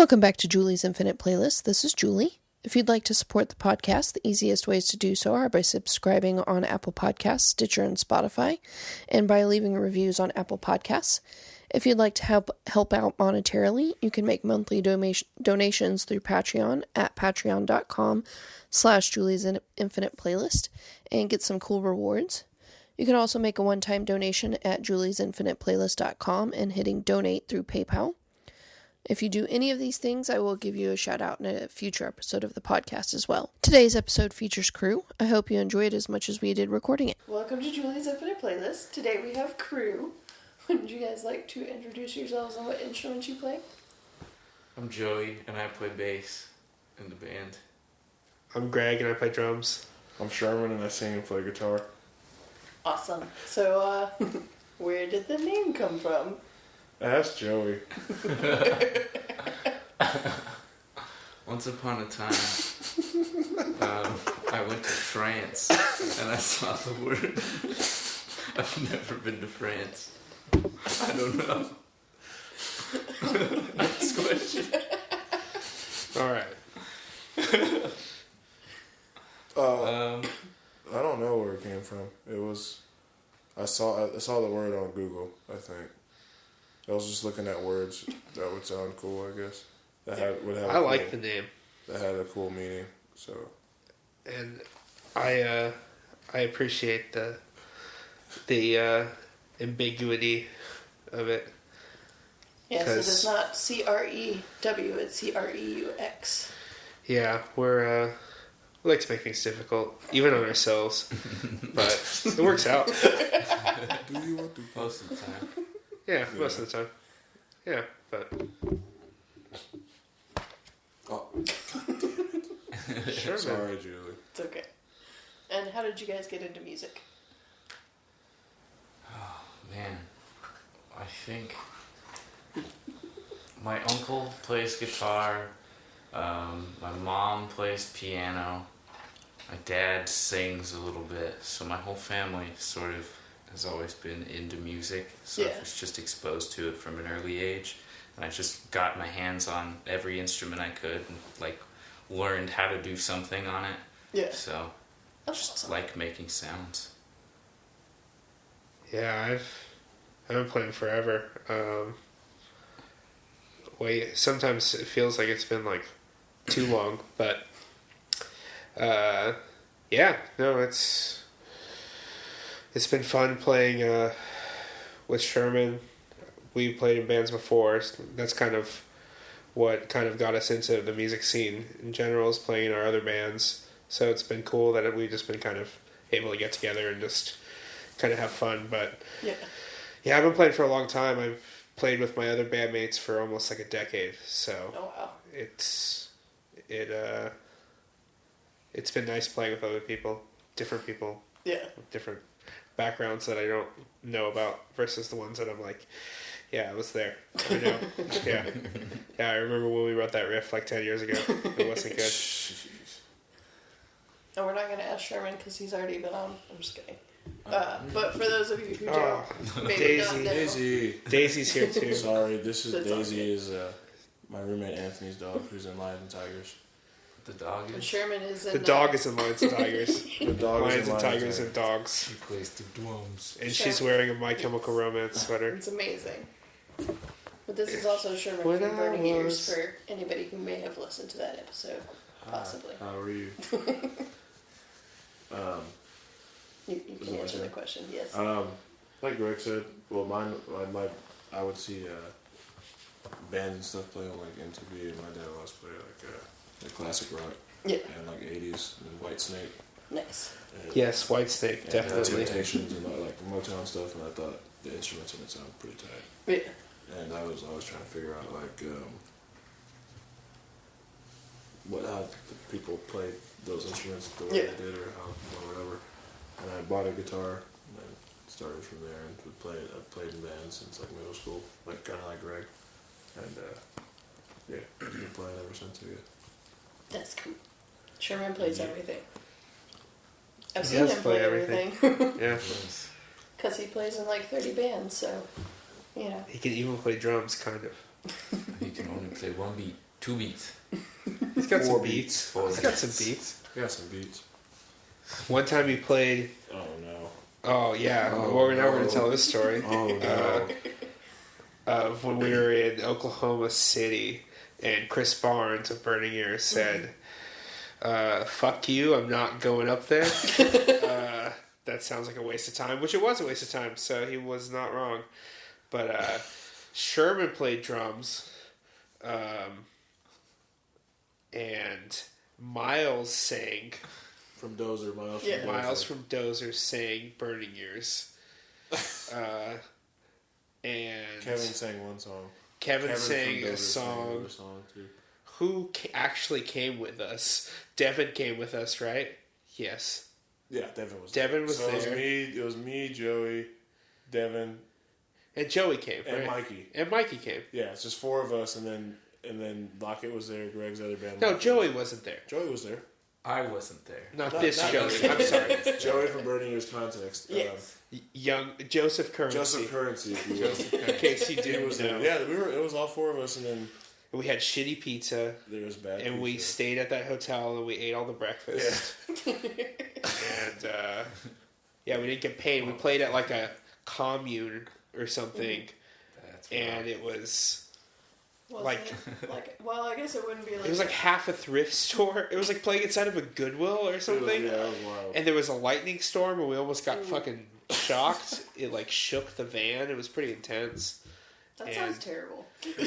Welcome back to Julie's Infinite Playlist. This is Julie. If you'd like to support the podcast, the easiest ways to do so are by subscribing on Apple Podcasts, Stitcher, and Spotify, and by leaving reviews on Apple Podcasts. If you'd like to help out monetarily, you can make monthly donations through Patreon at patreon.com/Julie's Infinite Playlist and get some cool rewards. You can also make a one-time donation at juliesinfiniteplaylist.com and hitting donate through PayPal. If you do any of these things, I will give you a shout out in a future episode of the podcast as well. Today's episode features Creux. I hope you enjoy it as much as we did recording it. Welcome to Julie's Infinite Playlist. Today we have Creux. Would you guys like to introduce yourselves and what instruments you play? I'm Joey, and I play bass in the band. I'm Greg, and I play drums. I'm Sherman, and I sing and play guitar. Awesome. So, where did the name come from? Ask Joey. Once upon a time, I went to France, and I saw the word. I've never been to France. I don't know. Next question. Alright. I don't know where it came from. It was... I saw the word on Google, I think. I was just looking at words that would sound cool, I guess. I like the name. That had a cool meaning, so... And I appreciate the ambiguity of it. Yes, it is not C-R-E-W, it's C-R-E-U-X. Yeah, we like to make things difficult, even on ourselves, but it works out. Do you want to? Most of the time. Yeah, most of the time. Yeah, but... Oh. Sure, Sorry, Julie. It's okay. And how did you guys get into music? Oh, man. I think my uncle plays guitar. My mom plays piano. My dad sings a little bit. So my whole family sort of has always been into music. So I was just exposed to it from an early age. And I just got my hands on every instrument I could and, learned how to do something on it. Yeah. So I just awesome. Like making sounds. Yeah, I've been playing forever. Sometimes it feels like it's been too long, but it's been fun playing with Sherman. We played in bands before. That's kind of what got us into the music scene in general, is playing in our other bands. So it's been cool that we've just been kind of able to get together and just kind of have fun. But yeah, I've been playing for a long time. I've played with my other bandmates for almost a decade. So it's been nice playing with other people, different people, with different backgrounds that I don't know about versus the ones that I'm yeah, I was there. I know. Yeah, I remember when we wrote that riff 10 years ago. It wasn't good. And we're not going to ask Sherman because he's already been on. I'm just kidding. But for those of you who don't, maybe not know. Daisy's here too. Sorry, Daisy is my roommate Anthony's dog, who's in Lions and Tigers. The dog is? And Sherman is in... The dog is in Lions and Tigers. The dog Lions is in and Tigers and dogs. She plays the drums. And she's wearing a My Chemical Romance sweater. It's amazing. But this is also Sherman from Burning Ears for anybody who may have listened to that episode, possibly. How are you? You can answer the question, yes. Like Greg said, well, I would see bands and stuff play on MTV, and my dad always play classic rock. Yeah. And 80s and Whitesnake. Nice. And, yes, Whitesnake, definitely. Temptations and Motown stuff, and I thought the instruments in it sounded pretty tight. Yeah. And I was always trying to figure out how the people played those instruments the way they did, or whatever. And I bought a guitar and I started from there, and I've played in bands since middle school, kind of like Greg. And I've been playing ever since. That's cool. Sherman plays everything. I've seen him play everything. Yeah. Because he plays in 30 bands, so, He can even play drums, kind of. He can only play one beat. 2 beats. He's got Four some beats. Four He's got beats. some beats. I got some beats. One time he played. Oh no. Oh yeah, Oh, we're now no. going to tell this story. Oh no. Of when we were in Oklahoma City, and Chris Barnes of Burning Ears said, "Fuck you, I'm not going up there." That sounds like a waste of time, which it was a waste of time. So he was not wrong. But Sherman played drums, and Miles sang. From Dozer, Miles. Yeah. Miles from Dozer sang "Burning Ears," and Kevin sang one song. Kevin sang from a Dozer sang song. another song too. Who actually came with us? Devin came with us, right? Yes. Yeah, Devin was. Devin was so there. It was me, Joey, Devin, And Joey came, and right? Mikey. And Mikey came. Yeah, it's just 4 of us, and then Lockett was there. Greg's other band. No, Lockett. Joey wasn't there. Joey was there. I wasn't there. Not Not- this not Joey. this I'm sorry. Joey from Burning Ears Context. Yes. Young Joseph Currency. Joseph Currency, if you will. In case you He didn't was know. there. Yeah, it was all 4 of us, and then We had shitty pizza, there was bad. and we pizza. stayed at that hotel, and we ate all the breakfast. Yeah. And, yeah, we didn't get paid. We played at, like, a commune or something, That's and rough. it was... Was Like- it? Well, I guess it wouldn't be like. It was like half a thrift store. It was like playing inside of a Goodwill or something. Yeah, it was wild. And there was a lightning storm, and we almost got fucking shocked. It like shook the van. It was pretty intense. That sounds and- terrible.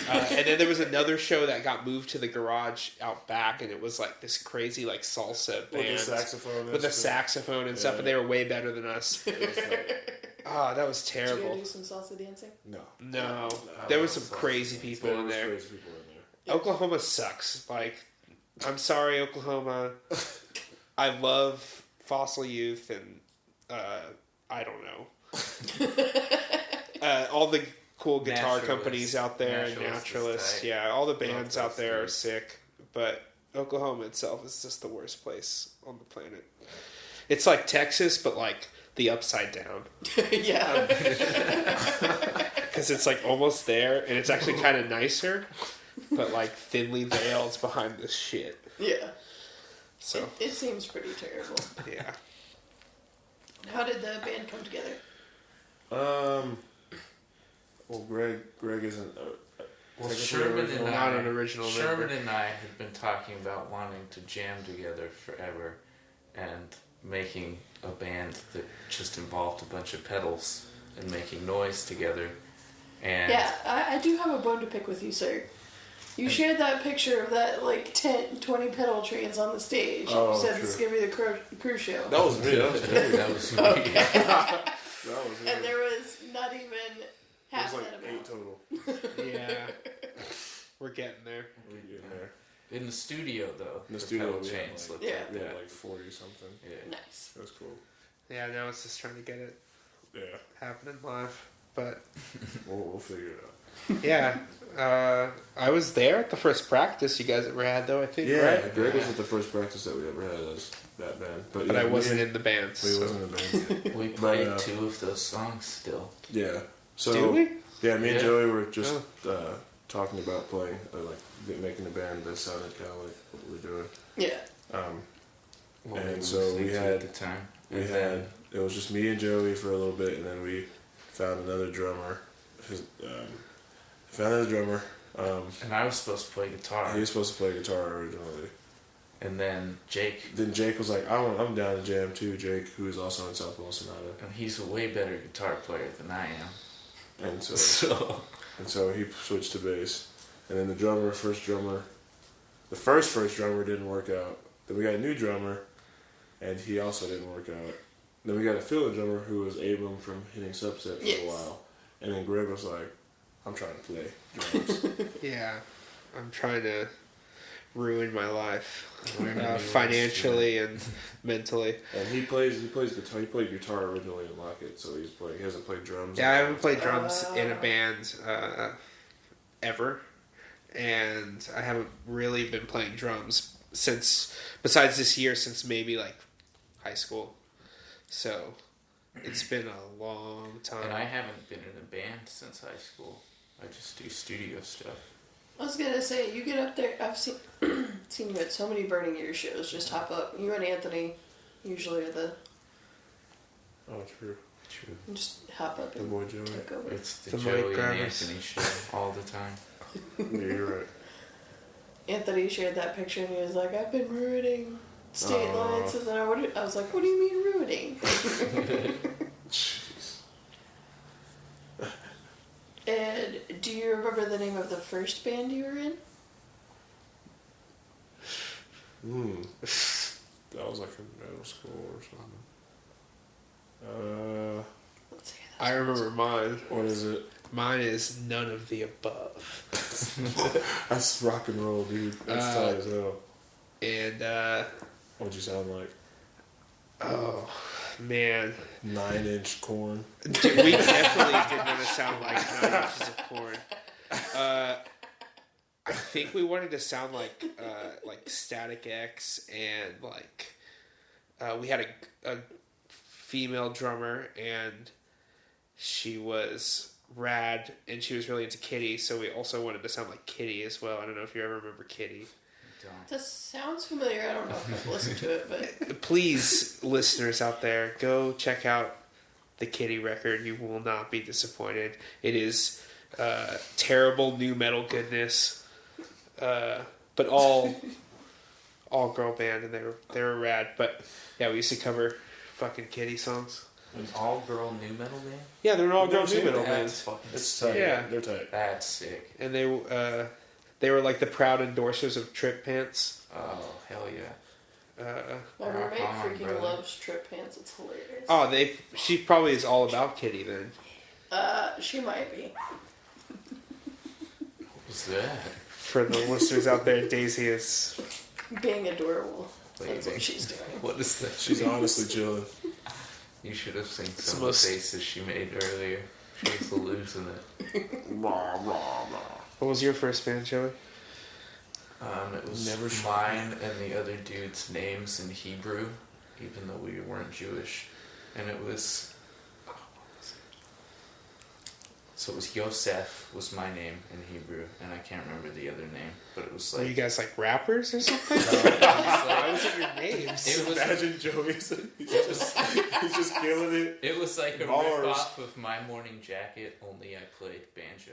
And then there was another show that got moved to the garage out back, and it was like this crazy like salsa band With the saxophone. with a saxophone and stuff, Yeah. and they were way better than us. It was like, Oh, that was Did you terrible. do some salsa dancing? no. No, I there love was some salsa. crazy people There in was there. crazy people in there. Oklahoma sucks. Like, I'm sorry, Oklahoma. I love Fossil Youth and I don't know. All the cool guitar Naturalist. companies out there, and Naturalist is Naturalist. tight. Yeah, all the bands Love out there are those sick. But Oklahoma itself is just the worst place on the planet. It's like Texas, but like the upside down. Yeah. Because it's like almost there, and it's actually kind of nicer, but like thinly veiled behind this shit. Yeah. So, It seems pretty terrible. yeah. How did the band come together? Well, Greg isn't. Well, technically Sherman original. and Not I, an original Sherman member. and I had been talking about wanting to jam together forever, and making a band that just involved a bunch of pedals and making noise together. And Yeah, I do have a bone to pick with you, sir. You shared that picture of that like 10, 20 pedal trains on the stage. Oh, You said true. this is gonna be the Creux show. That was me. That was me. that was me. That was me. And there was not even It half was like that 8 amount. total. Yeah. We're getting there. We're getting there. In the studio, though. In the the studio, pedal we had, chains like- looked Yeah. We like had that. like 40 something. Yeah. Nice. That was cool. Yeah, now it's just trying to get it Yeah. happening live. But, We'll figure it out. yeah. I was there at the first practice you guys ever had, though, I think, Yeah, right? Greg was at the first practice that we ever had as that band. But yeah, I me wasn't and- in the band. We So. wasn't in the band. We played 2 of those songs still. Yeah. So Do we? Yeah, me and Yeah. Joey were just talking about playing, making a band that sounded kind of like what we're doing. Yeah. Well, And we were so we listening to had- at the time. We And had it was just me and Joey for a little bit, and then we found another drummer. Found another drummer. and I was supposed to play guitar. He was supposed to play guitar originally. And then Jake, Then Jake was like, I'm down to jam too. Jake, who is also in South Boston, and he's a way better guitar player than I am. and so So he switched to bass. And then the first drummer didn't work out. Then we got a new drummer, and he also didn't work out. Then we got a fill-in drummer who was Abram from Hitting Subset for Yes. a while. And then Greg was like, I'm trying to play drums. Yeah. I'm trying to ruin my life. Learn a new Financially and mentally. And he plays guitar. He played guitar originally in Lockett, so he hasn't played drums. Yeah, I haven't played drums in a band ever. And I haven't really been playing drums besides this year, since maybe like high school. So it's been a long time. And I haven't been in a band since high school. I just do studio stuff. I was gonna say, you get up there. I've seen seen you at so many Burning Ear shows. Just hop up. You and Anthony usually are the. Oh, true. True. Just hop up The and boy Joey. take over. It's the The mic Joey and grabbers. Anthony show all the time. Yeah, you're right. Anthony shared that picture and he was like, "I've been ruining state Aw. lines." And then I was like, "What do you mean ruining?" Jeez. And do you remember the name of the first band you were in? That was like in middle school or something. Let's see. I remember mine. What is it? Mine is none of the above. That's rock and roll, dude. That's tight as hell. And What'd you sound like? oh man, 9-inch corn. Dude, we definitely did not sound like 9 inches of corn. I think we wanted to sound like Static X, and like we had a female drummer, and she was rad, and she was really into Kitty, so we also wanted to sound like Kitty as well. I don't know if you ever remember Kitty. Don't. This sounds familiar. I don't know if I've listened to it, but Please, listeners out there, go check out the Kitty record. You will not be disappointed. It is terrible new metal goodness, but all girl band, and they were rad. But yeah, we used to cover fucking Kitty songs. An all-girl new metal band? Yeah, they're an all girl Never new seen metal it. band, That's fucking It's sick. tight. Yeah. They're tight. That's sick. and they were like the proud endorsers of Trip Pants. Oh, hell yeah. my roommate Rock on, freaking brother. loves Trip Pants. It's hilarious. Oh, she probably is all about Kitty then. She might be. What's that? For the listeners out there, Daisy is. Being adorable. That's Wait. what she's doing. What is that? She's honestly chilling. You should have seen the some of the most- faces she made earlier. She was losing it. What was your first band, Joey? It was Never sh- mine and the other dude's names in Hebrew, even though we weren't Jewish. And it was... So it was Yosef was my name in Hebrew, and I can't remember the other name, but it was Were like... you guys like rappers or something? No, it was like- Why was it your names? It was- Imagine Joey's. He's just killing it. It was like a Bars. rip-off of My Morning Jacket, only I played banjo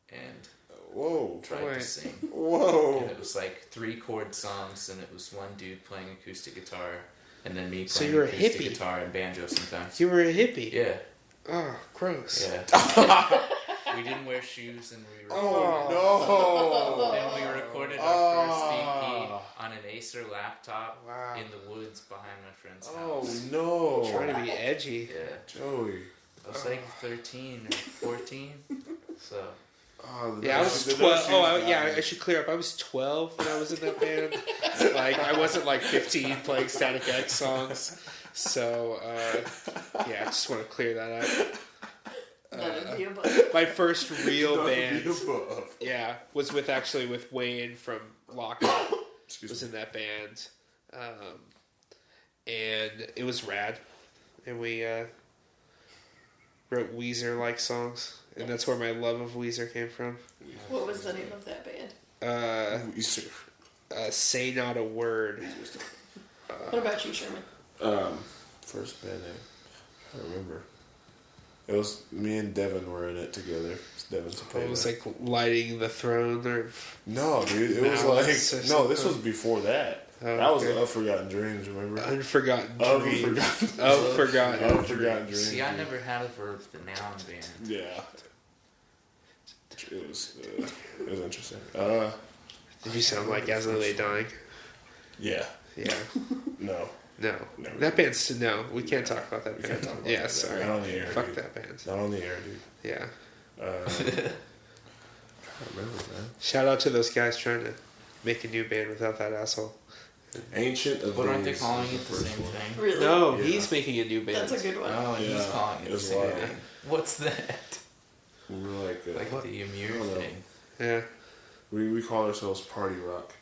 and Whoa. tried Wait. to sing. Whoa. And it was like 3-chord songs, and it was one dude playing acoustic guitar, and then me So playing you were a acoustic hippie. guitar and banjo sometimes. You were a hippie. Yeah, Oh, gross. yeah. We didn't wear shoes, and we Oh, recorded. And we recorded our first EP on an Acer laptop Wow. in the woods behind my friend's Oh house. no. Trying to be edgy. Yeah, Joey. I was like 13 or 14, so. Oh, Yeah, I was 12. I should clear up. I was 12 when I was in that band. Like, I wasn't like 15 playing Static X songs. So, yeah, I just want to clear that up. None of the above. My first real band, above. yeah, was with Wayne from Lockout. Excuse Was me. in that band, and it was rad. And we wrote Weezer-like songs, and that's where my love of Weezer came from. What was the name of that band? Easter. Say Not a Word. What about you, Sherman? First band name. I don't remember. It was me and Devin were in it together. Devin's a It was playback. like Lighting the Throne, or No, dude. It was Malice or like no. This was something. before that. Oh, That was okay. Unforgotten Dreams. Remember? Unforgotten Dreams. Unforgotten. Unforgotten Unforgotten Dreams. Dreams. See, I never had a verb the noun band. Yeah. It was interesting. Did you sound like As I Lay Dying? Yeah. Yeah. No. No. Never. That band's no. We can't talk about that We band. can't talk about Yeah, that. sorry. Not on the air, Fuck dude. that band. Not on the air, dude. Yeah. I don't remember, man. Shout out to those guys trying to make a new band without that asshole. Ancient of But aren't they Days calling is it the first same one. thing? Really? No, Yeah. he's making a new band. That's a good one. Oh, he's Yeah, calling it it the was same wild. thing. What's that? We were like, Like what? the I Amir don't know. thing. Yeah. We call ourselves Party Rock.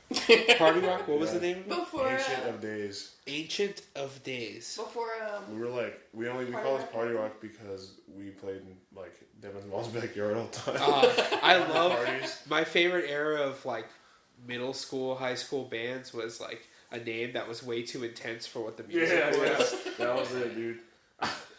Party Rock. What was the name? Before Ancient of Days. Ancient of Days. before We were like we Party call us Rock? Party Rock because we played in like Devin's mom's backyard all the time. I love Parties. my favorite era of like middle school, high school bands was like a name that was way too intense for what the music Yeah, was. that was it, dude.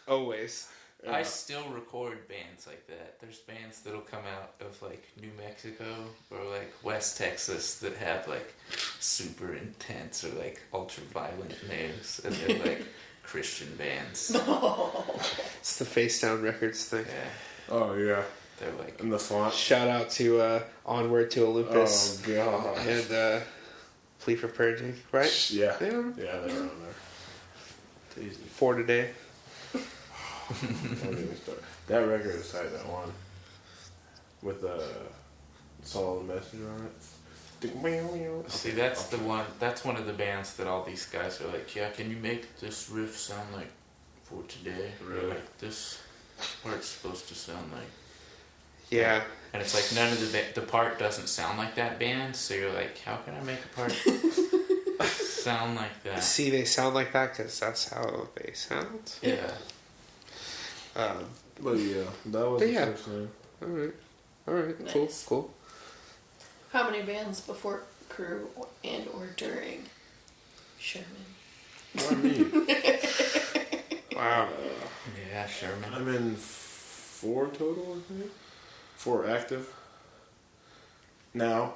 Always. Yeah. I still record bands like that. There's bands that'll come out of like New Mexico or like West Texas that have like super intense or like ultra violent names, and they're like Christian bands. It's the Face Down Records thing. Yeah, Oh yeah, they're like and the font. Shout out to Onward to Olympus Oh god. and Plea for Purging, right? Yeah. Yeah. Yeah, they're on there. Easy. For Today. Don't even start. That record is tight. That one with the solid message on it. See, that's the one. That's one of the bands that all these guys are like, yeah, can you make this riff sound like For Today? Or Really? like this part's supposed to sound like. Yeah. And it's like none of the part doesn't sound like that band, so you're like, how can I make a part sound like that? See, they sound like that because that's how they sound. Yeah. But yeah, that was But the yeah. first thing. Alright, Nice. cool. how many bands before Creux and or during Sherman? Not me. Wow. Yeah, Sherman. I'm in 4 total, I think. 4 active. Now,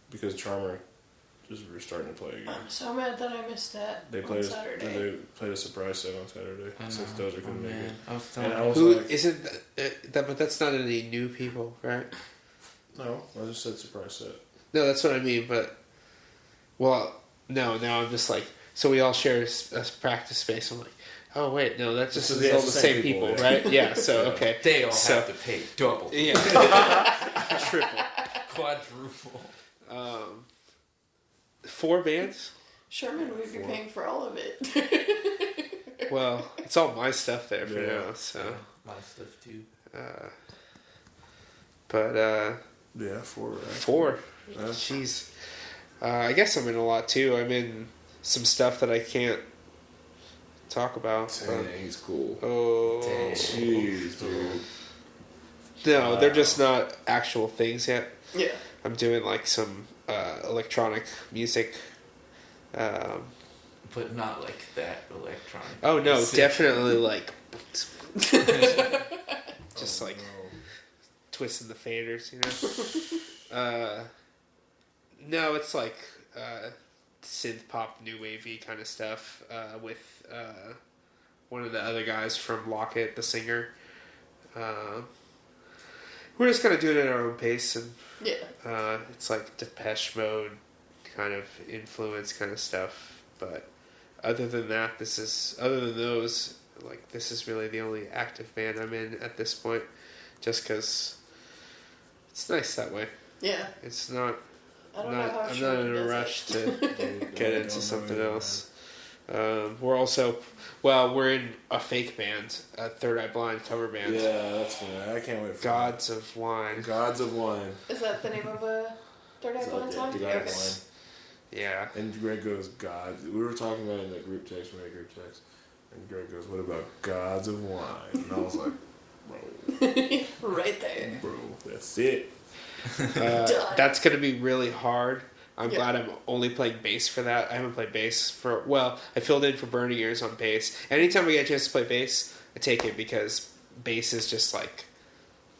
because Charmer just restarting to play again. I'm so mad that I missed that They on played Saturday. a surprise set on Saturday I since know. Doja couldn't make it. I was And telling I was Who like, isn't that? But that's not any new people, right? no, I just said surprise set. No, that's what I mean. But well, no. Now I'm just like, so we all share a practice space. I'm like, oh wait, no, that's just It's all the same people, yeah. right? Yeah. So okay, they all So- have to pay double, yeah, triple. quadruple. 4 bands. Sherman would be paying for all of it. Well, it's all my stuff there for Yeah. now. So, My stuff too. but Yeah, 4. Right? 4. Yeah. Jeez. I guess I'm in a lot too. I'm in some stuff that I can't talk about. But, Dang, he's cool. oh, Dang. Jeez, dude. no, they're just not actual things yet. Yeah. I'm doing like some electronic music. But not like that electronic. Oh no, music. definitely like just like twisting the faders, you know. No, it's like synth pop, new wavy kind of stuff with one of the other guys from Locket, the singer. We're just kind of doing it at our own pace, and Yeah. it's like Depeche Mode kind of influence kind of stuff. But other than that, other than those, like this is really the only active band I'm in at this point, just because it's nice that way. Yeah. It's not. I don't know how I'm not Sherman in a does rush it. to get into something else. We're also, we're in a fake band, a Third Eye Blind cover band. Yeah, that's good. I can't wait for Gods of Wine. that. Gods of Wine. Is that the name of a Third Eye Blind song? The God of Okay. Wine. Yeah. And Greg goes, God. We were talking about it in the group text, we had a group text. And Greg goes, what about Gods of Wine? And I was like, bro, Right there. that's it. Done. That's going to be really hard. I'm Yeah. glad I'm only playing bass for that. I haven't played bass for, I filled in for Burning Ears on bass. Anytime we get a chance to play bass, I take it because bass is just like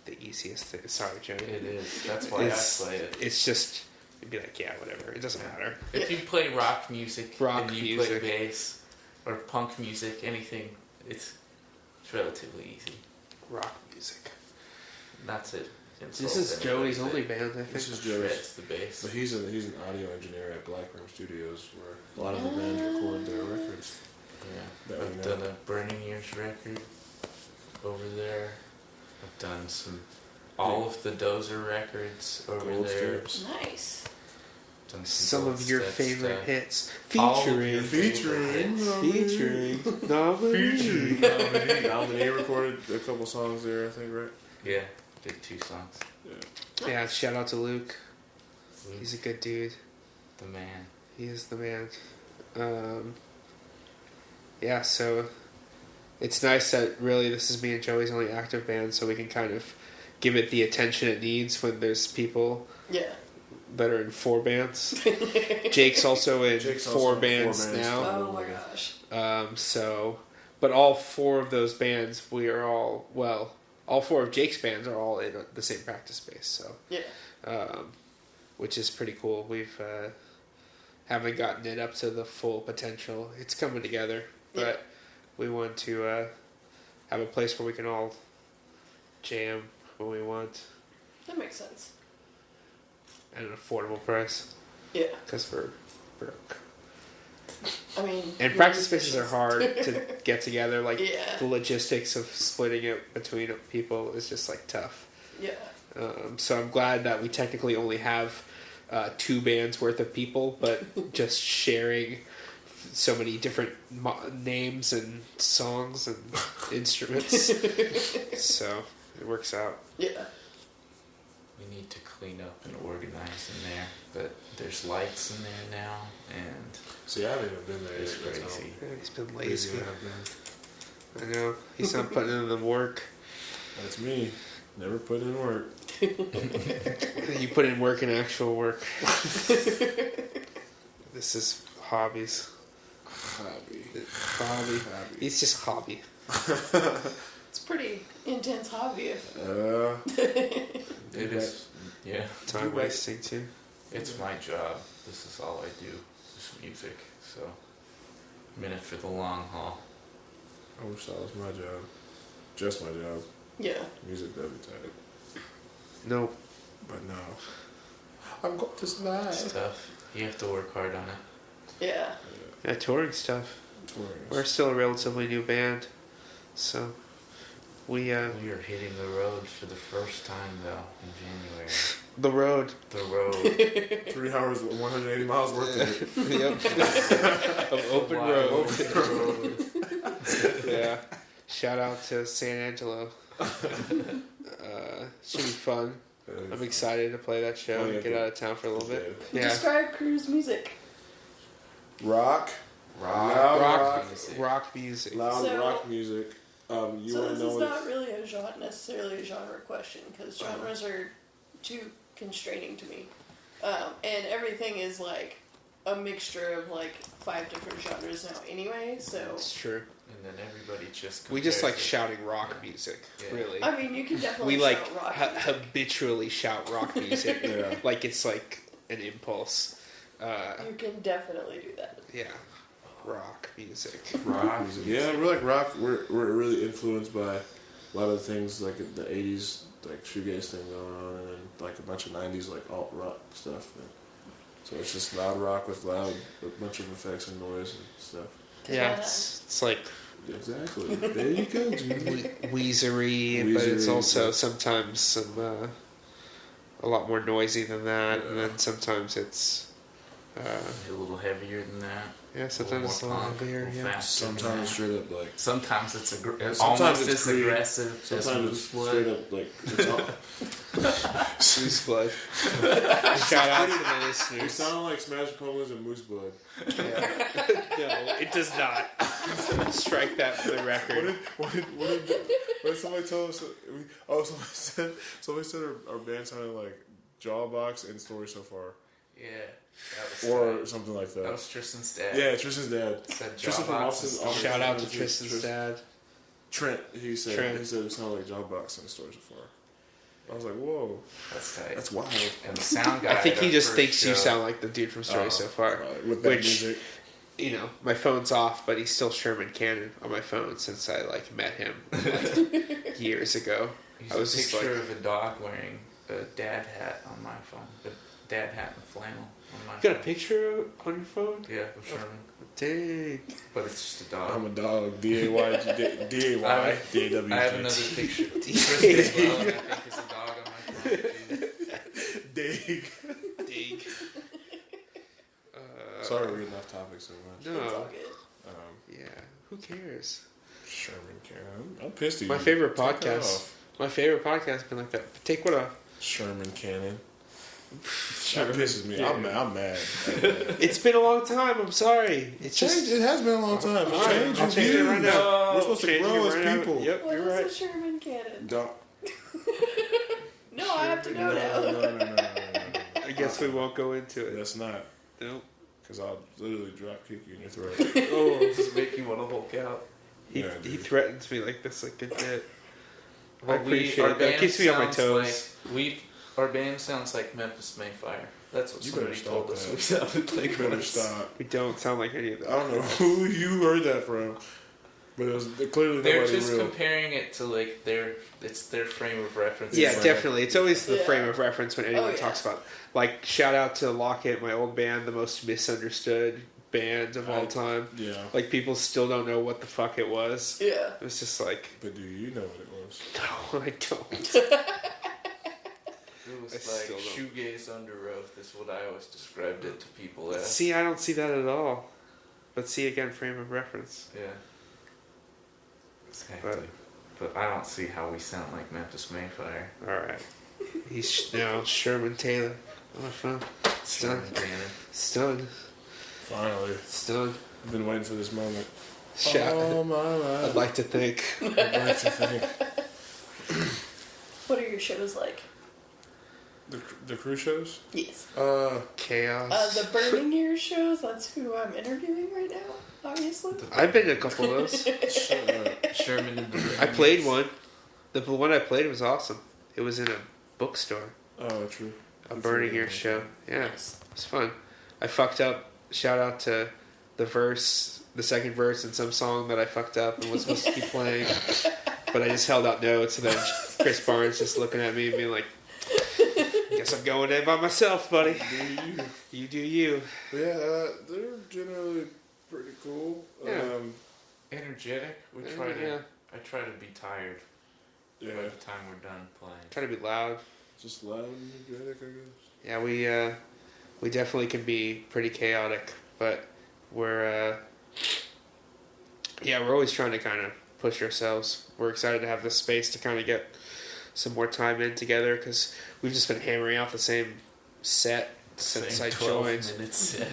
the easiest thing. Sorry, Joey. It is. That's why It's- I play it. It's just, you'd be like, yeah, whatever. It doesn't matter. If you play rock music Rock and you music. play bass or punk music, anything, it's relatively easy. Rock music. That's it. This is Joey's only band, I This think. is Joey's. Shreds the bass. But he's an audio engineer at Black Room Studios, where a lot of the bands record their records. Yeah, That we I've know. done a Burning Ears record over there. I've done all of the Dozer records over Gold there. Strips. Nice. Done Some Gold of your Steps favorite stuff. hits. All of Featuring. your favorite hits. Featuring. Nominee. Nominee recorded a couple songs there, I think, right? Yeah, did 2 songs. Yeah, shout out to Luke. He's a good dude. The man. He is the man. Yeah, so it's nice that really this is me and Joey's only active band, so we can kind of give it the attention it needs when there's people Yeah. that are in 4 bands. Jake's also in Jake's four also in bands 4 bands. now. Oh my gosh. But all 4 of those bands, all 4 of Jake's bands are all in the same practice space. So, Yeah. which is pretty cool. We've haven't gotten it up to the full potential. It's coming together, but we want to have a place where we can all jam when we want That makes sense. at an affordable price Yeah. because we're broke. I mean. And practice spaces are hard to get together. Like Yeah. the logistics of splitting it between people is just like tough. Yeah. So I'm glad that we technically only have 2 bands worth of people, but just sharing so many different names and songs and instruments. So it works out. Yeah. We need to clean up and organize in there, but there's lights in there now, and See, I haven't even been there. it's yet. That's how crazy. Yeah, he's been lazy lazy. I have been. I know. He's not putting in the work. That's me. Never put in work. You put in work and actual work. This is hobbies. Hobby. It's just hobby. It's a pretty intense hobby. It is, yeah. Time wasting too. It's my job. This is all I do. Just music. So I'm in it for the long haul. I wish that was my job. Just my job. Yeah. Music, that'd be tight. Nope. But no. I'm going to survive. It's tough. You have to work hard on it. Yeah. Yeah, touring stuff. Touring. We're still a relatively new band, so we We are hitting the road for the first time though in January. the road. The road. 3 hours, 180 miles worth of it. Yep. Of open Wild road. open road. Yeah. Shout out to San Angelo. Should be fun. I'm excited to play that show and get out of town for a little bit. Yeah. Describe Creux's music. Rock. Rock music. music. Loud So- rock music. You So want this to is know not really a necessarily a genre question because genres are too constraining to me, and everything is like a mixture of like 5 different genres now anyway. So It's true. And then everybody just We just like compares it. shouting rock music, Yeah. really. I mean, you can definitely We like shout rock. habitually shout rock music. Yeah. Like it's like an impulse. You can definitely do that. Yeah. Rock music. Rock music. Yeah, we're like rock. We're really influenced by a lot of the things like the 80s, like shoegaze thing going on, and then like a bunch of 90s like alt rock stuff. And so it's just loud rock with a bunch of effects and noise and stuff. Yeah, it's like Exactly. There you go, Jimmy. Weezery, but it's Weezery, also yeah. sometimes some a lot more noisy than that, and then sometimes it's a little heavier than that. yeah, sometimes it's a more little punk, heavier. little Yeah, faster than Sometimes that. straight up like. Sometimes it's Sometimes almost it's as Creed. aggressive as Sometimes it's straight up like. It's all, Moose blood. Shout out to the it listeners. sounded like Smash Pumpkins and Moose Blood. No, it does not. Strike that for the record. What did somebody tell us? Somebody said our band sounded like Jawbox and Story So Far, Yeah. That was or something like that. that was Tristan's dad. Yeah, Tristan's dad. Said Tristan from Jawbox Austin. and Story Shout out to Austin- Tristan's dad. Trent. He said Trent. it sounded like Jawbox and Story So Far. I was like, whoa, That's tight. that's wild. And the sound guy. I think at he our just first thinks you show- sound like the dude from Story So Far. With that Which- music. You know, my phone's off, but he's still Sherman Cannon on my phone since I like met him like years ago. He's I was a just picture like, of a dog wearing a dad hat on my phone. A dad hat and flannel on my you got a phone. picture on your phone? Yeah, of Sherman. Dang. But it's just a dog. I'm a dog. D-A-Y. D-A-Y. D-A-W-G. I have another picture. Tristan as well, and I think it's a dog on my phone too. Dig. Dig. Sorry we're getting off topic so much. It's all No. good. Yeah. Who cares? Sherman Cannon. I'm pissed at you. My favorite Take that podcast. off. My favorite podcast has been like that. Take what off. Sherman Cannon. That pisses me. I'm mad. It's been a long time. I'm sorry. It's just. It has been a long time. All right, Change I'll is change it right huge. now. We're supposed to Changing grow it as right now. people. Yep, What you're is right. a Sherman cannon? Don't. No, I have to know now. No. I guess we won't go into it. That's not. Nope. Because I'll literally drop kick you in your throat. Oh, Just make you want to Hulk out. he Yeah, dude. threatens me like this a good bit. I Well, appreciate our it. That band keeps me on my sounds toes. our band sounds like Memphis Mayfire. That's what You somebody better told stop us that. we sounded like. You better once. stop. We don't sound like any of I that. don't know who you heard that from, but it was clearly They're nobody just real. comparing it to like it's their frame of reference. Yeah, It's like- definitely. It's always the Yeah. frame of reference when anyone Oh, yeah. talks about. Like, shout out to Lockett, my old band, the most misunderstood band of all time. Yeah, Like, people still don't know what the fuck it was. Yeah. It was just like, but do you know what it was? no, I don't. It was I still like don't. shoegaze under oath is what I always described it to people as. See, I don't see that at all. But see, again, frame of reference. Yeah. Exactly. But- But I don't see how we sound like Memphis Mayfire. Alright. He's now Sherman Taylor. Oh, fun. It's done. Sherman Tanner. It's done. Finally, It's done. I've been waiting for this moment. Shout. Oh my life. I'd like to think. I'd like to think. What are your shows like? The cruise shows? Yes. Chaos. The Burning Year shows, that's who I'm interviewing right now, obviously. I've been to a couple of those. Shut up. Sherman and the I played one. The one I played was awesome. It was in a bookstore. Oh, true. A Burning Year show. Yeah, Nice. it was fun. I fucked up. Shout out to the second verse in some song that I fucked up and was supposed to keep playing. But I just held out notes, and then Chris Barnes just looking at me and being like, guess I'm going in by myself, buddy. Do you? You do you. Yeah, they're generally pretty cool. Yeah. energetic. Yeah. I try to be tired Yeah, by the time we're done playing. Try to be loud. just loud and energetic, I guess. Yeah, we definitely can be pretty chaotic, but we're always trying to kind of push ourselves. We're excited to have this space to kind of get some more time in together because we've just been hammering out the same set since I joined. Minutes set.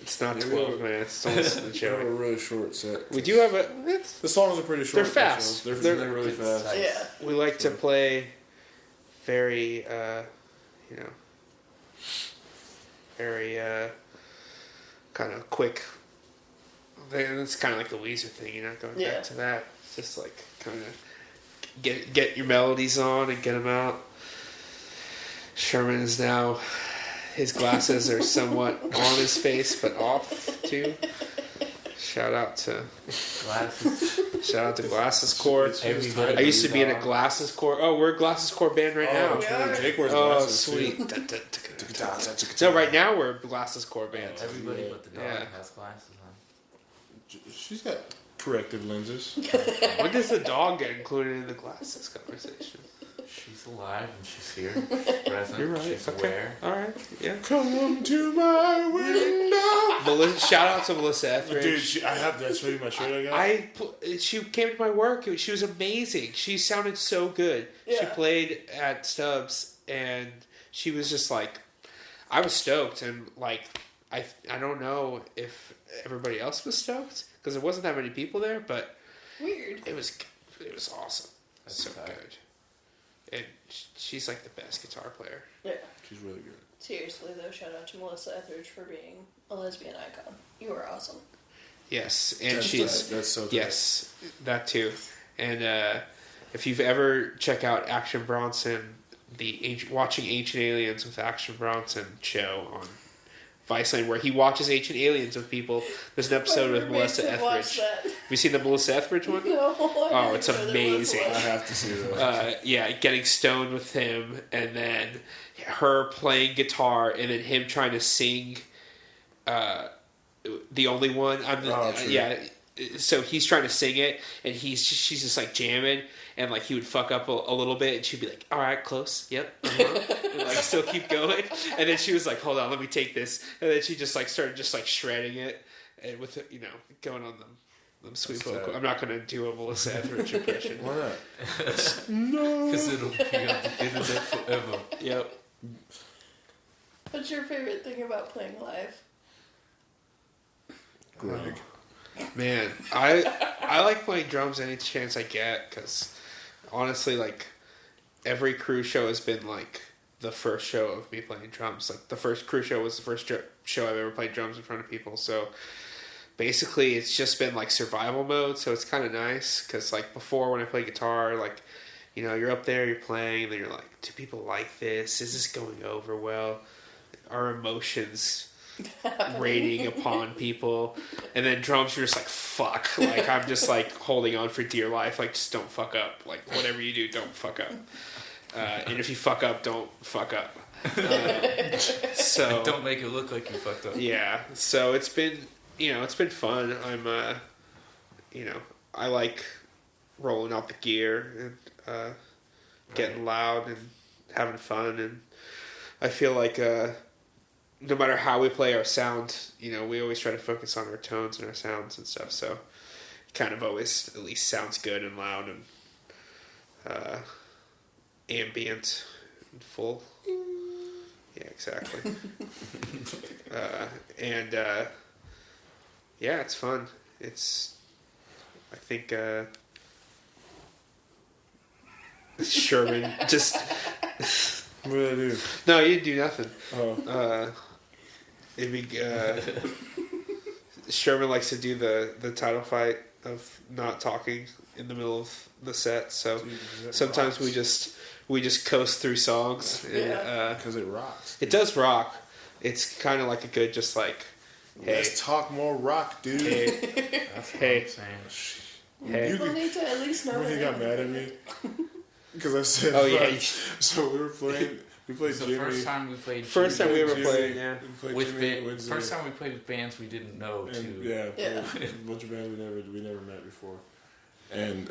It's not Yeah, 12 minutes. It's almost the We have a show. really short set. We do have The songs are pretty short. They're fast. They're They're- really fast. Nice. Yeah. we like to play very, very kind of quick. It's kind of like the Weezer thing, going Yeah. back to that. It's just like kind of get your melodies on and get them out. Sherman is now, his glasses are somewhat on his face but off too. Shout out to Glasses Core. Everybody I used to be in a on. Glasses Core. Oh, we're a Glasses Core band right now. we are. Jake wears Oh, glasses, sweet. too. No, right now we're a Glasses Core band. Everybody but the dog Yeah. has glasses on. She's got corrective lenses. When does the dog get included in the glasses conversation? She's alive and she's here. Present. You're right. She's Okay. aware. All right. Yeah. Come to my window. Shout out to Melissa Etheridge. Dude, I have that. Show you my shirt I got. She came to my work. She was amazing. She sounded so good. She Yeah. played at Stubbs, and she was just like, I was stoked, and like, I don't know if everybody else was stoked because there wasn't that many people there, but Weird. it was awesome. That's So tight. good, and she's like the best guitar player. Yeah. She's really good. Seriously, though, shout out to Melissa Etheridge for being a lesbian icon. You are awesome. Yes, and That's so good. yes, that too. And if you've ever check out Action Bronson, watching Ancient Aliens with Action Bronson show on Viceland, where he watches Ancient Aliens with people. There's an episode with Melissa Etheridge. Have you seen the Melissa Etheridge one? No, Oh, it's amazing. I have to see that. Getting stoned with him, and then her playing guitar, and then him trying to sing. The only one. True. So he's trying to sing it, and she's just like jamming, and like he would fuck up a little bit, and she'd be like, "All right, close, yep," and like still keep going, and then she was like, "Hold on, let me take this," and then she just like started just like shredding it, and with going on them sweet That's vocal. tight. I'm not gonna do a Melissa Etheridge impression. Why not? Because it'll be on the internet forever. Yep. What's your favorite thing about playing live? Greg. Man, I like playing drums any chance I get because honestly, like every Creux show has been like the first show of me playing drums. Like the first Creux show was the first show I've ever played drums in front of people. So basically, it's just been like survival mode. So it's kind of nice because like before when I played guitar, like you know you're up there, you're playing, and then you're like, do people like this? Is this going over well? Are emotions rating upon people? And then drums, you're just like, fuck. Like, I'm just like holding on for dear life. Like, just don't fuck up. Like, whatever you do, don't fuck up. And if you fuck up, don't fuck up. So Don't make it look like you fucked up. yeah. So it's been, it's been fun. I'm, I like rolling out the gear and getting loud and having fun. And I feel like, no matter how we play our sound, we always try to focus on our tones and our sounds and stuff. So it kind of always at least sounds good and loud and ambient and full. Yeah, exactly. Yeah, it's fun. I think Sherman just... What did I do? No, you didn't do nothing. Oh. It'd be Sherman likes to do the title fight of not talking in the middle of the set, so Dude, sometimes rocks. we just coast through songs. Yeah. Because it rocks. It does rock. It's kind of like a good just like, hey, Let's talk more rock, dude. hey, That's what Hey. I'm saying. hey. People need to at least know When he their got name. mad at me because I said, Oh yeah, rock. So we were playing. We played It's the Jimmy. first time we played. First time we ever Jimmy- played, yeah. We played with Jimmy ba- Wednesday. first time we played with bands we didn't know And, too. yeah, Yeah. a bunch of bands we never met before, and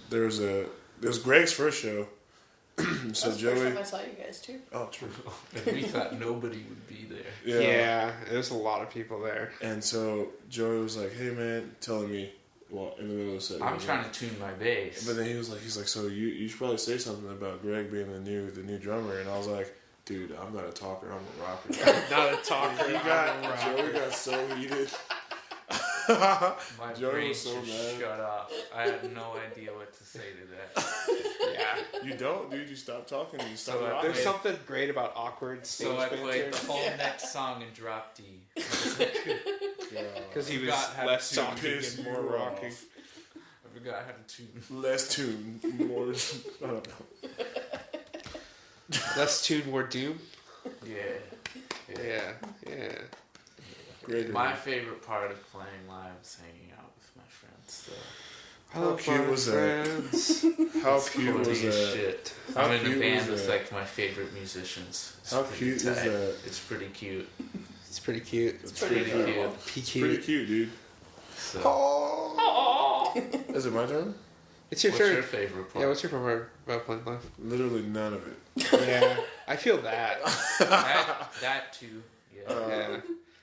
there was Greg's first show. So That's the Joey, first time I saw you guys too. oh true, And we thought nobody would be there. Yeah, there's a lot of people there. And so Joey was like, "Hey man," telling me, well, in the middle of the set, he I'm was trying like- to tune my bass. But then he's like, so you should probably say something about Greg being the new drummer, and I was like, dude, I'm not a talker, I'm a rocker. Not a talker. Joey got so heated. My Joey brain was so just mad. shut up. I had no idea what to say to that. Yeah. You don't, dude. You stop talking. You stop So I rocking. There's something great about awkward stage So I banter. played the whole next song in drop D. Because he was Forgot how to less tune talking piss and more you rocking. off. I forgot how to tune. Less tune, more. I don't know. Less tune, more doom. Yeah. Yeah. Gregory. My favorite part of playing live is hanging out with my friends. So. How cute was that? that? How It's cute was corny as that? shit. How I'm in a cute band was with that? like my favorite musicians. It's How pretty cute is tight. that? It's pretty cute. It's pretty cute. It's pretty pretty adorable. cute. Pretty It's pretty cute. cute, dude. So, Is it my turn? It's your what's turn. your favorite part? Yeah, what's your favorite part about playing live? Literally none of it. Yeah, I feel that. that too. Yeah. Yeah.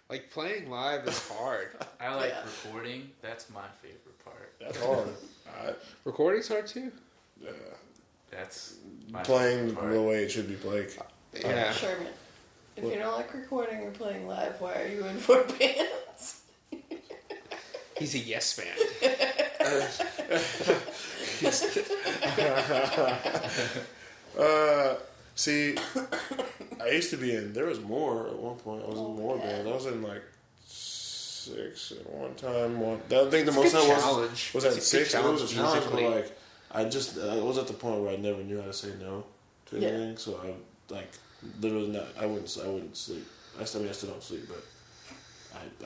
Like playing live is hard. I like Yeah. recording. That's my favorite part. That's hard. Recording's hard too. That's my Playing favorite part. the way it should be played. Yeah. Sherman, if What? you don't like recording or playing live, why are you in 4 bands? He's a yes man. See, I used to be in. There was more at one point. I was in more bands. I was in like 6 at one time. I think the most I challenge. was at It's a good 6. It was a challenge challenge, but musically. like I was at the point where I never knew how to say no to Yeah. anything. So I like literally not. I wouldn't sleep. I still don't sleep, but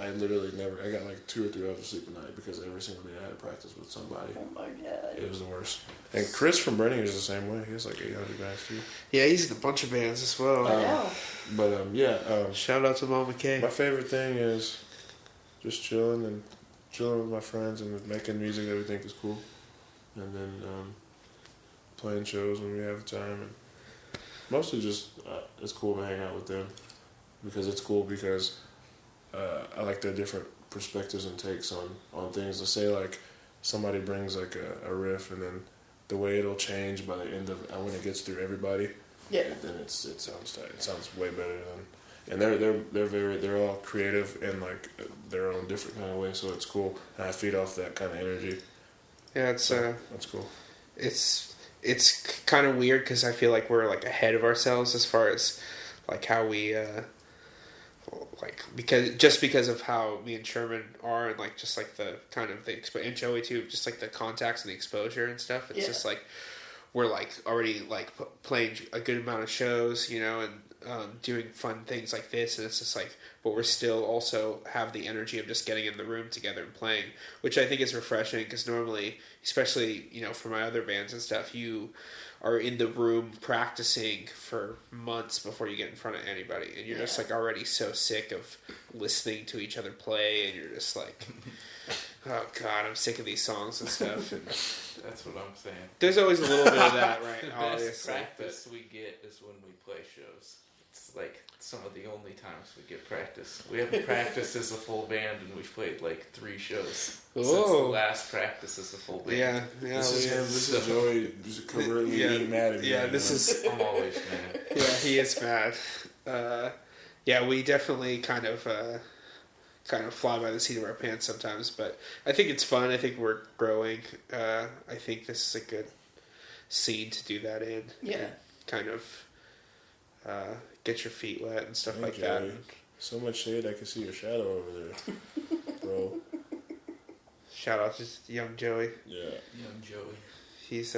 I literally never. I got like 2 or 3 hours of sleep a night because every single day I had to practice with somebody. Oh my god. It was the worst. And Chris from Brenninger is the same way. He has like 800 guys too. Yeah, he's in a bunch of bands as well. I know. But Shout out to Mama K. my favorite thing is just chilling with my friends and making music that we think is cool, and then playing shows when we have time. And mostly just it's cool to hang out with them because it's cool because I like their different perspectives and takes on things. To say like somebody brings like a riff and then the way it'll change by the end of when it gets through everybody. Yeah. Then it sounds tight. It sounds way better than. and they're all creative in like their own different kind of way. So it's cool, and I feed off that kind of energy. Yeah, it's That's cool. it's kind of weird because I feel like we're like ahead of ourselves as far as like how we like because of how me and Sherman are, and like just like the kind of the and Joey too, just like the contacts and the exposure and stuff. It's just like we're like already like playing a good amount of shows, you know, and doing fun things like this, and it's just like, but we're still also have the energy of just getting in the room together and playing, which I think is refreshing because normally, especially, you know, for my other bands and stuff, you are in the room practicing for months before you get in front of anybody, and you're just like already so sick of listening to each other play, and you're just like, oh god, I'm sick of these songs and stuff. And that's what I'm saying. there's always a little bit of that, right? The best Obviously, practice we get is when we play shows. It's like some of the only times we get practice. We haven't practiced as a full band, and we've played like 3 shows since the last practice as a full band. Yeah. This is Joey just covertly getting mad at me. Yeah, this is. I'm always mad. Yeah, he is mad. Yeah, we definitely kind of fly by the seat of our pants sometimes, but I think it's fun. I think we're growing. I think this is a good scene to do that in. Yeah. And kind of get your feet wet and stuff like Joey. that. So much shade, I can see your shadow over there, bro. Shout out to young Joey. Yeah. Young Joey. He's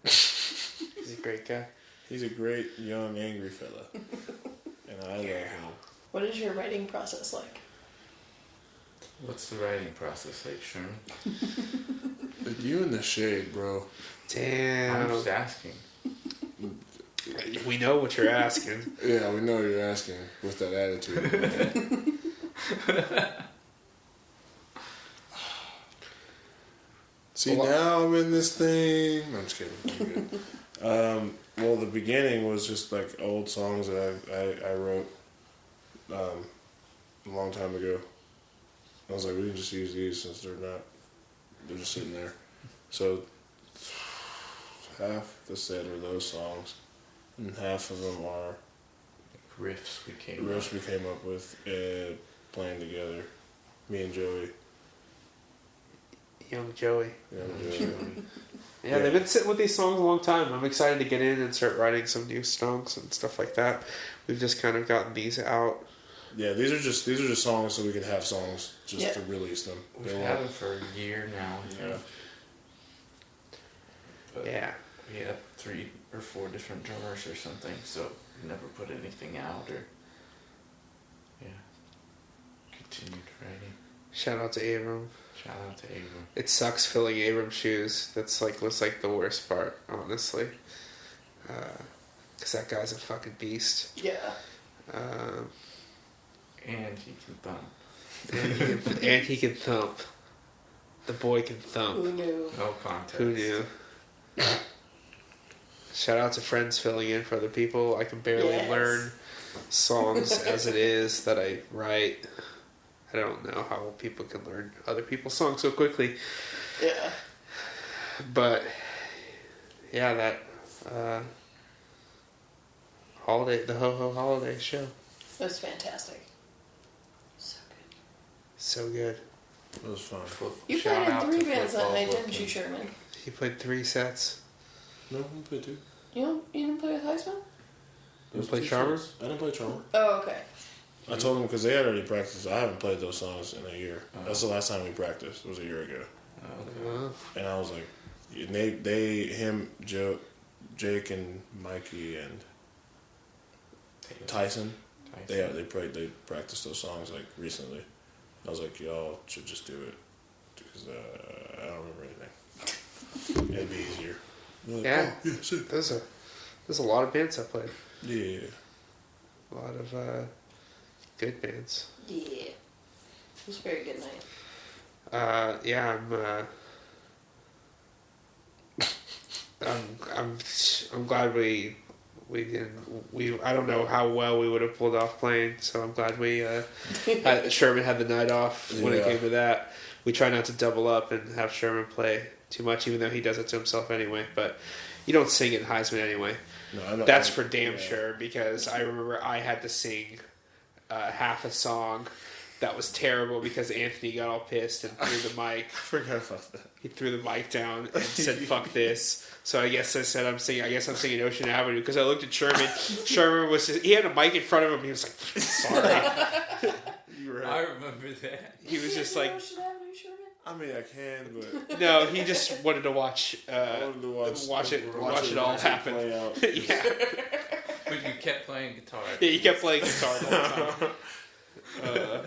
he's a great guy. He's a great, young, angry fella. And I love him. What is your writing process like? What's the writing process like, Sherman? You in the shade, bro. Damn. I'm just asking. We know what you're asking. Yeah, we know you're asking with that attitude. See, now I'm in this thing. No, I'm just kidding. I'm good. Well, the beginning was just like old songs that I wrote a long time ago. I was like, we can just use these since they're just sitting there. So half the set are those songs, and half of them are Riffs we came up with playing together, me and Joey. Young Joey. Joey. Yeah, they've been sitting with these songs a long time. I'm excited to get in and start writing some new songs and stuff like that. We've just kind of gotten these out. Yeah, these are just songs so we could have songs just to release them. We've had them for a year now. Yeah. But Yeah. we had 3 or 4 different drummers or something, so we never put anything out or continued writing. Shout out to Abram. Shout out to Abram. It sucks filling Abram's shoes. That's like was like the worst part, honestly. Because that guy's a fucking beast. Yeah. And he can thump. And he can thump. The boy can thump. Who knew? No contest. Who knew? Shout out to friends filling in for other people. I can barely learn songs as it is that I write. I don't know how people can learn other people's songs so quickly. Yeah. But yeah, that the Ho Ho Holiday show. It was fantastic. So good. So good. It was fun. You Shout played out in 3 to bands that football night, didn't booking. you, Sherman? He played 3 sets. No, we played 2. You didn't play with Heisman? You play Charmer? I didn't play Charmer. Oh, okay. I told them because they had already practiced. I haven't played those songs in a year. That's the last time we practiced. It was a year ago. And I was like, Jake and Mikey and Tyson. They practiced those songs like recently. I was like, y'all should just do it because I don't remember anything. It'd be easier. Like, Yeah. Oh, yeah, sick. There's a lot of bands I played. Yeah. A lot of good bands. Yeah. It was a very good night. Yeah, I'm glad we didn't. I don't know how well we would have pulled off playing, so I'm glad we Sherman had the night off when it came to that. We try not to double up and have Sherman play too much, even though he does it to himself anyway. But You don't sing at Heisman anyway. No, I'm not. That's for damn sure, because I remember I had to sing half a song that was terrible because Anthony got all pissed and threw the mic. I forgot about that. He threw the mic down and said, "Fuck this." So I guess I said I'm singing Ocean Avenue because I looked at Sherman. Sherman he had a mic in front of him. He was like, "Sorry." You were I remember that. He was just like, I mean, I can, but no, he just wanted to watch. I wanted to watch it all happen. Play out. Yeah. But you kept playing guitar. Yeah, you kept playing guitar the whole time.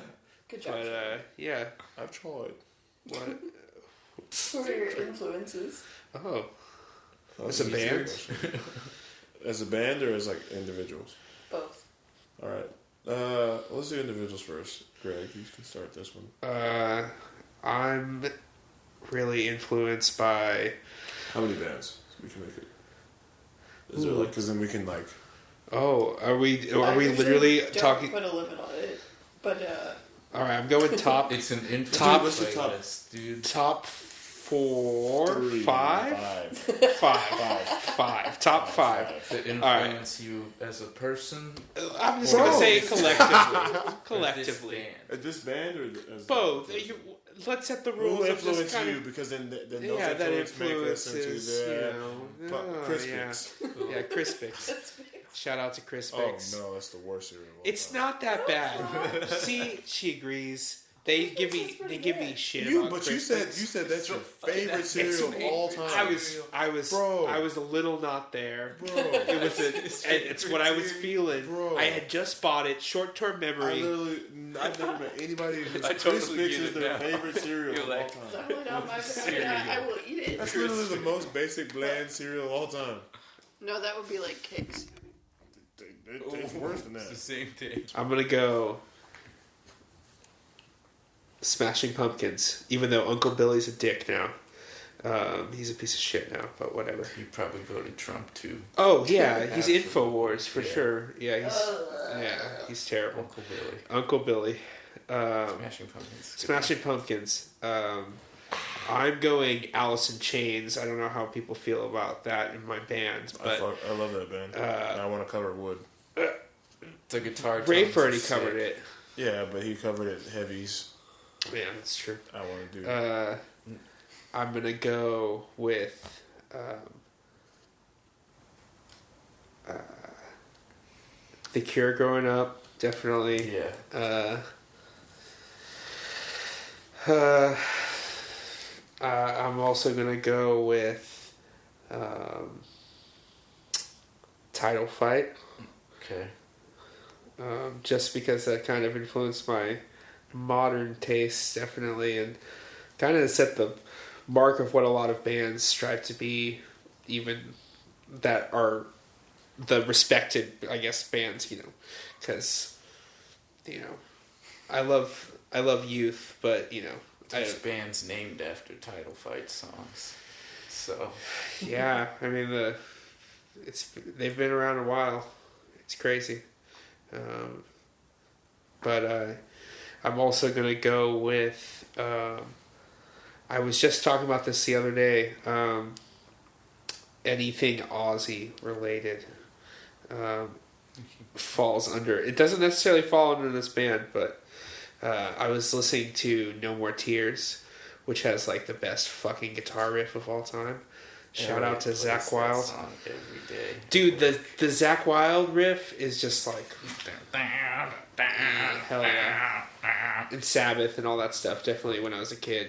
Good job. But yeah. I've tried. What? Who are your influences? Oh. Oh, As a easy band? question. As a band or as like individuals? Both. All right. Let's do individuals first. Greg, you can start this one. I'm really influenced by. How many bands we can make it? Is there like? Because then we can like. Oh, are we I usually literally don't talking? put a limit on it, but All right, I'm going top. It's an influence Top- playlist, dude. Top 4, Three, 5, 5. Top 5. To influence you as a person. I'm just Or gonna say this- collectively. or Collectively, this band. At this band or as both. Let's set the Who rules will of influence just kind you of. because then those Yeah, that influence make us influences, into their oh, Crispix. yeah, Crispix. Shout out to Oh Crispix. no, that's the worst cereal. of all It's time. not that bad. See, she agrees. They give me shit You, about but Crispix. you said that's your favorite cereal of all time. I was a little not there. Bro. It was it's what I was feeling. Bro. I had just bought it. Short-term memory. I've never met anybody who's I totally Crispix get is it their now. favorite cereal You're of like- all it's time. definitely not my favorite. I will eat it. That's literally the most basic bland cereal of all time. No, that would be like Kix. It's worse than It's the that. same thing. I'm gonna go Smashing Pumpkins, even though Uncle Billy's a dick now. He's a piece of shit now, but whatever. You probably voted Trump too. Oh yeah, he's Infowars for Yeah. sure. Yeah, he's terrible. Uncle Billy. Uncle Billy. Smashing Pumpkins. Smashing Pumpkins. I'm going Alice in Chains. I don't know how people feel about that in my band, but I love that band. I want to cover Wood. The guitar. Rafe tones already are sick. covered it. Yeah, but he covered it heavies. Yeah, that's true. I want to do. I'm gonna go with The Cure. Growing Up, definitely. Yeah. I'm also gonna go with Title Fight. Okay. Just because that kind of influenced my modern tastes, definitely, and kind of set the mark of what a lot of bands strive to be, even that are the respected, I guess, bands, because, I love Youth, but, There's bands named after Title Fight songs. So. yeah, I mean, they've been around a while. It's crazy. But I'm also going to go with, I was just talking about this the other day, anything Aussie related falls under, it doesn't necessarily fall under this band, but I was listening to No More Tears, which has like the best fucking guitar riff of all time. Shout out to Zakk Wylde. Every day. Dude, the Zakk Wylde riff is just like hell yeah. And Sabbath and all that stuff. Definitely when I was a kid,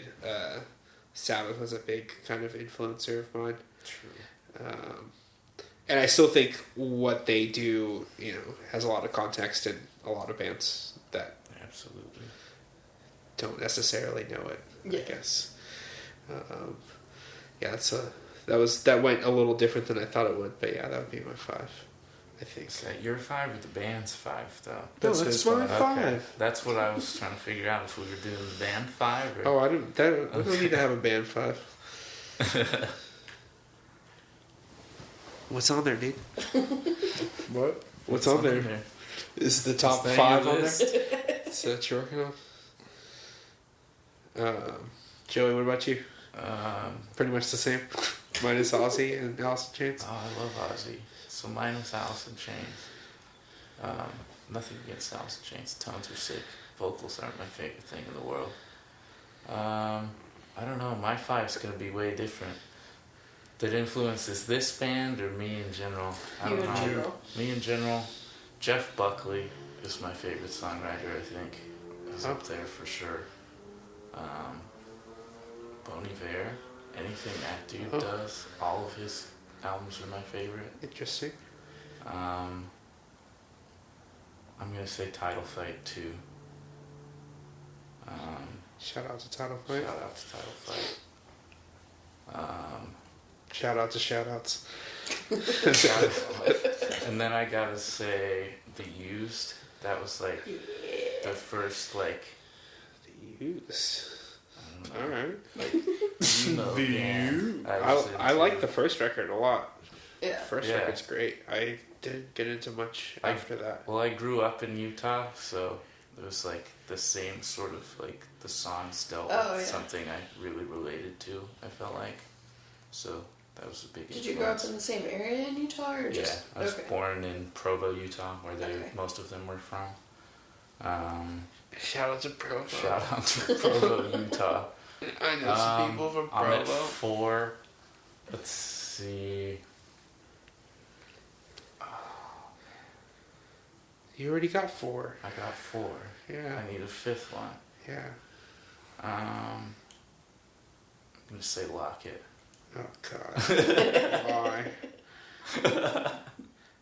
Sabbath was a big kind of influencer of mine. True. And I still think what they do, has a lot of context in a lot of bands that Absolutely. don't necessarily know it. Yeah. I guess. Yeah, that went a little different than I thought it would, but yeah, that would be my 5. I think. Is that your 5 or the band's 5 though? That's his my five. 5. Okay. That's what I was trying to figure out, if we were doing the band 5 or. Oh, we don't need to have a band 5. What's on there, dude? What? What's on there? Is the top Is that 5 your on there? list? Is that what you're working on? Joey, what about you? Pretty much the same. Minus Ozzy and Alice in Chains. Oh, I love Ozzy. So minus Alice in Chains. Nothing against Alice in Chains. Tones are sick. Vocals aren't my favorite thing in the world. I don't know. My 5's gonna be way different. That influences this band or me in general? I don't You in know. general. Me in general. Jeff Buckley is my favorite songwriter. I think he's up there for sure. Bon Iver. Anything that dude does, all of his albums are my favorite. Interesting. I'm gonna say Title Fight too. Shout out to Title Fight. Shout out to Title Fight. Shout out to shout outs. And then I gotta say The Used. That was like the first like Use. I don't know, Alright. like emo The band. I like the first record a lot. Yeah. First Yeah. record's great. I didn't get into much after that. Well, I grew up in Utah, so it was like the same sort of like the songs dealt Oh, with yeah. something I really related to. I felt like so that was a big Did influence. you grow up in the same area in Utah, or Yeah, just I was okay? born in Provo, Utah, where Okay. most of them were from. Shout out to Provo. Shout out to Provo, Utah. I know some people from I'm at Provo. 4. Let's see. You already got 4. I got 4. Yeah. I need a 5th one. Yeah. I'm gonna say Locket. Oh God. Why?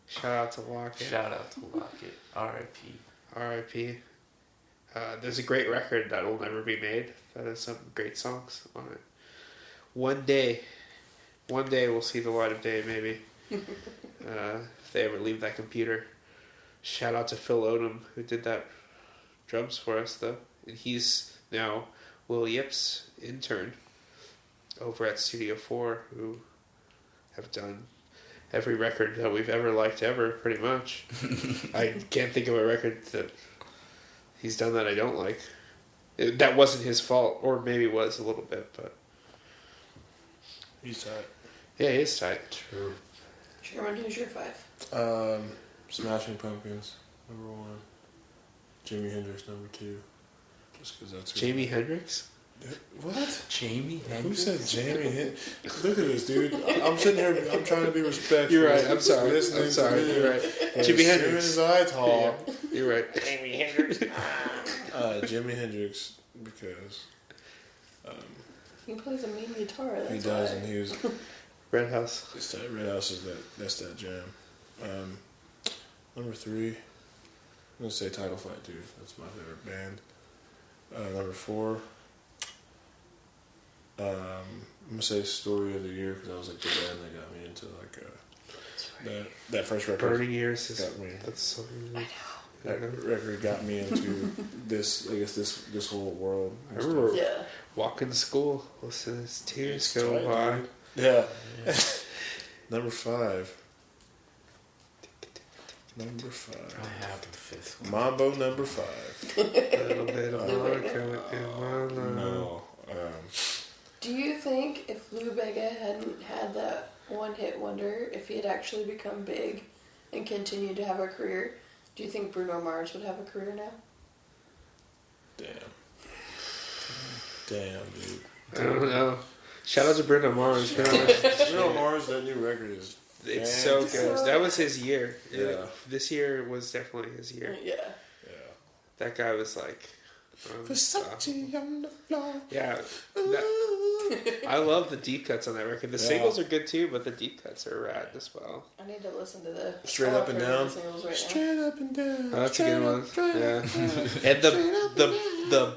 Shout out to Locket. Shout out to Locket. R.I.P. R.I.P. There's a great record that will never be made. That has some great songs on it. One day we'll see the light of day, maybe. If they ever leave that computer. Shout out to Phil Odom, who did that drums for us, though. And he's now Will Yip's intern over at Studio 4, who have done every record that we've ever liked ever, pretty much. I can't think of a record that he's done that I don't like. That wasn't his fault, or maybe it was a little bit, but He's tight. yeah, he is tight. True. Sherman, who's your 5? Smashing Pumpkins, number 1. Jimi Hendrix, number 2. Just because that's who. Jamie Hendrix? What? Jamie Who Hendrix? said Jamie Hendrix? Look at this, dude. I'm sitting here. I'm trying to be respectful. You're right. I'm sorry. Listening I'm sorry. to You're right. As Jimi soon Hendrix. as I talk, You're right. Jamie Hendrix. Jimi Hendrix, because He plays a mean guitar. That's he does, why. and he was. Red House. It's that Red House is that's that jam. Number 3, I'm gonna say Title Fight, dude. That's my favorite band. Number 4, I'm gonna say Story of the Year, because that was like the band that got me into like that first record. Burning Years is. Got me. That's so. That record got me into this. I guess this whole world. I remember Yeah. walking to school, listening as tears It's go tight, by. dude. Yeah. Number 5. Number 5. I have the 5th one. Mambo number 5. A little bit of Monaco in my life. No. Do you think if Lou Bega hadn't had that one-hit wonder, if he had actually become big and continued to have a career, do you think Bruno Mars would have a career now? Damn, dude. I don't know. Shout out to Bruno Mars. Bruno Mars, that new record is. It's so good. So- That was his year. Yeah. This year was definitely his year. Yeah. Yeah. That guy was like. Versace on the floor. Yeah. I love the deep cuts on that record. The Yeah. singles are good too, but the deep cuts are rad as well. I need to listen to the Straight Up and I'll Down. hear the singles right now. Straight up and down. Oh, that's a good one. Yeah. And the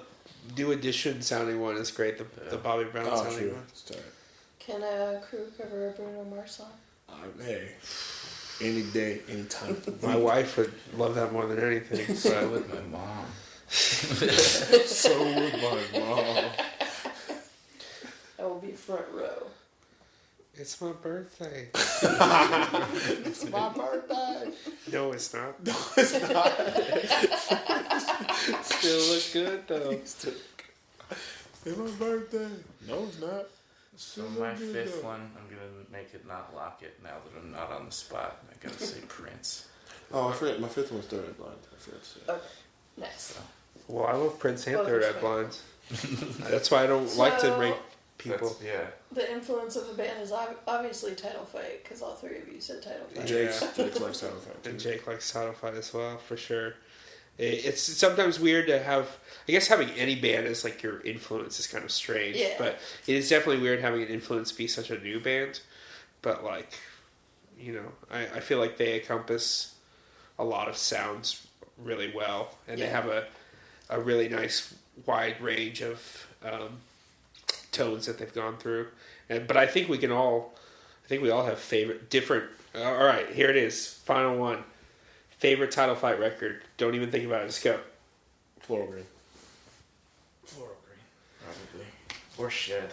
new edition sounding one is great. The Bobby Brown Oh, sounding true. one. It's tight. Can Creux cover a Bruno Mars song? Hey, any day, anytime. My wife would love that more than anything. So But would my mom. So would my mom. I will be front row. it's my birthday. It's my birthday. No, it's not. No, it's not. Still look good though. It's my birthday. No, it's not. So my fifth one, I'm gonna make it not lock it now that I'm not on the spot. I gotta say Prince. Oh, I forget. My fifth one's Third Eye Blind. I forgot to say. Okay. Nice. So, Well, I love Prince and Both Third Eye respect. Blind. That's why I don't like to rank people. that's, yeah. The influence of the band is obviously Title Fight, because all three of you said Title Fight. Yeah. Jake likes Title Fight too. And Jake likes Title Fight as well, for sure. It's sometimes weird to have. I guess having any band as like your influence is kind of strange. Yeah. But it is definitely weird having an influence be such a new band. But like, I feel like they encompass a lot of sounds really well, and they Yeah. have a really nice wide range of tones that they've gone through. But I think we all have different. All right, here it is. Final one. Favorite Title Fight record. Don't even think about it. Just go. Floral Green. Floral Green, probably. Or Shed.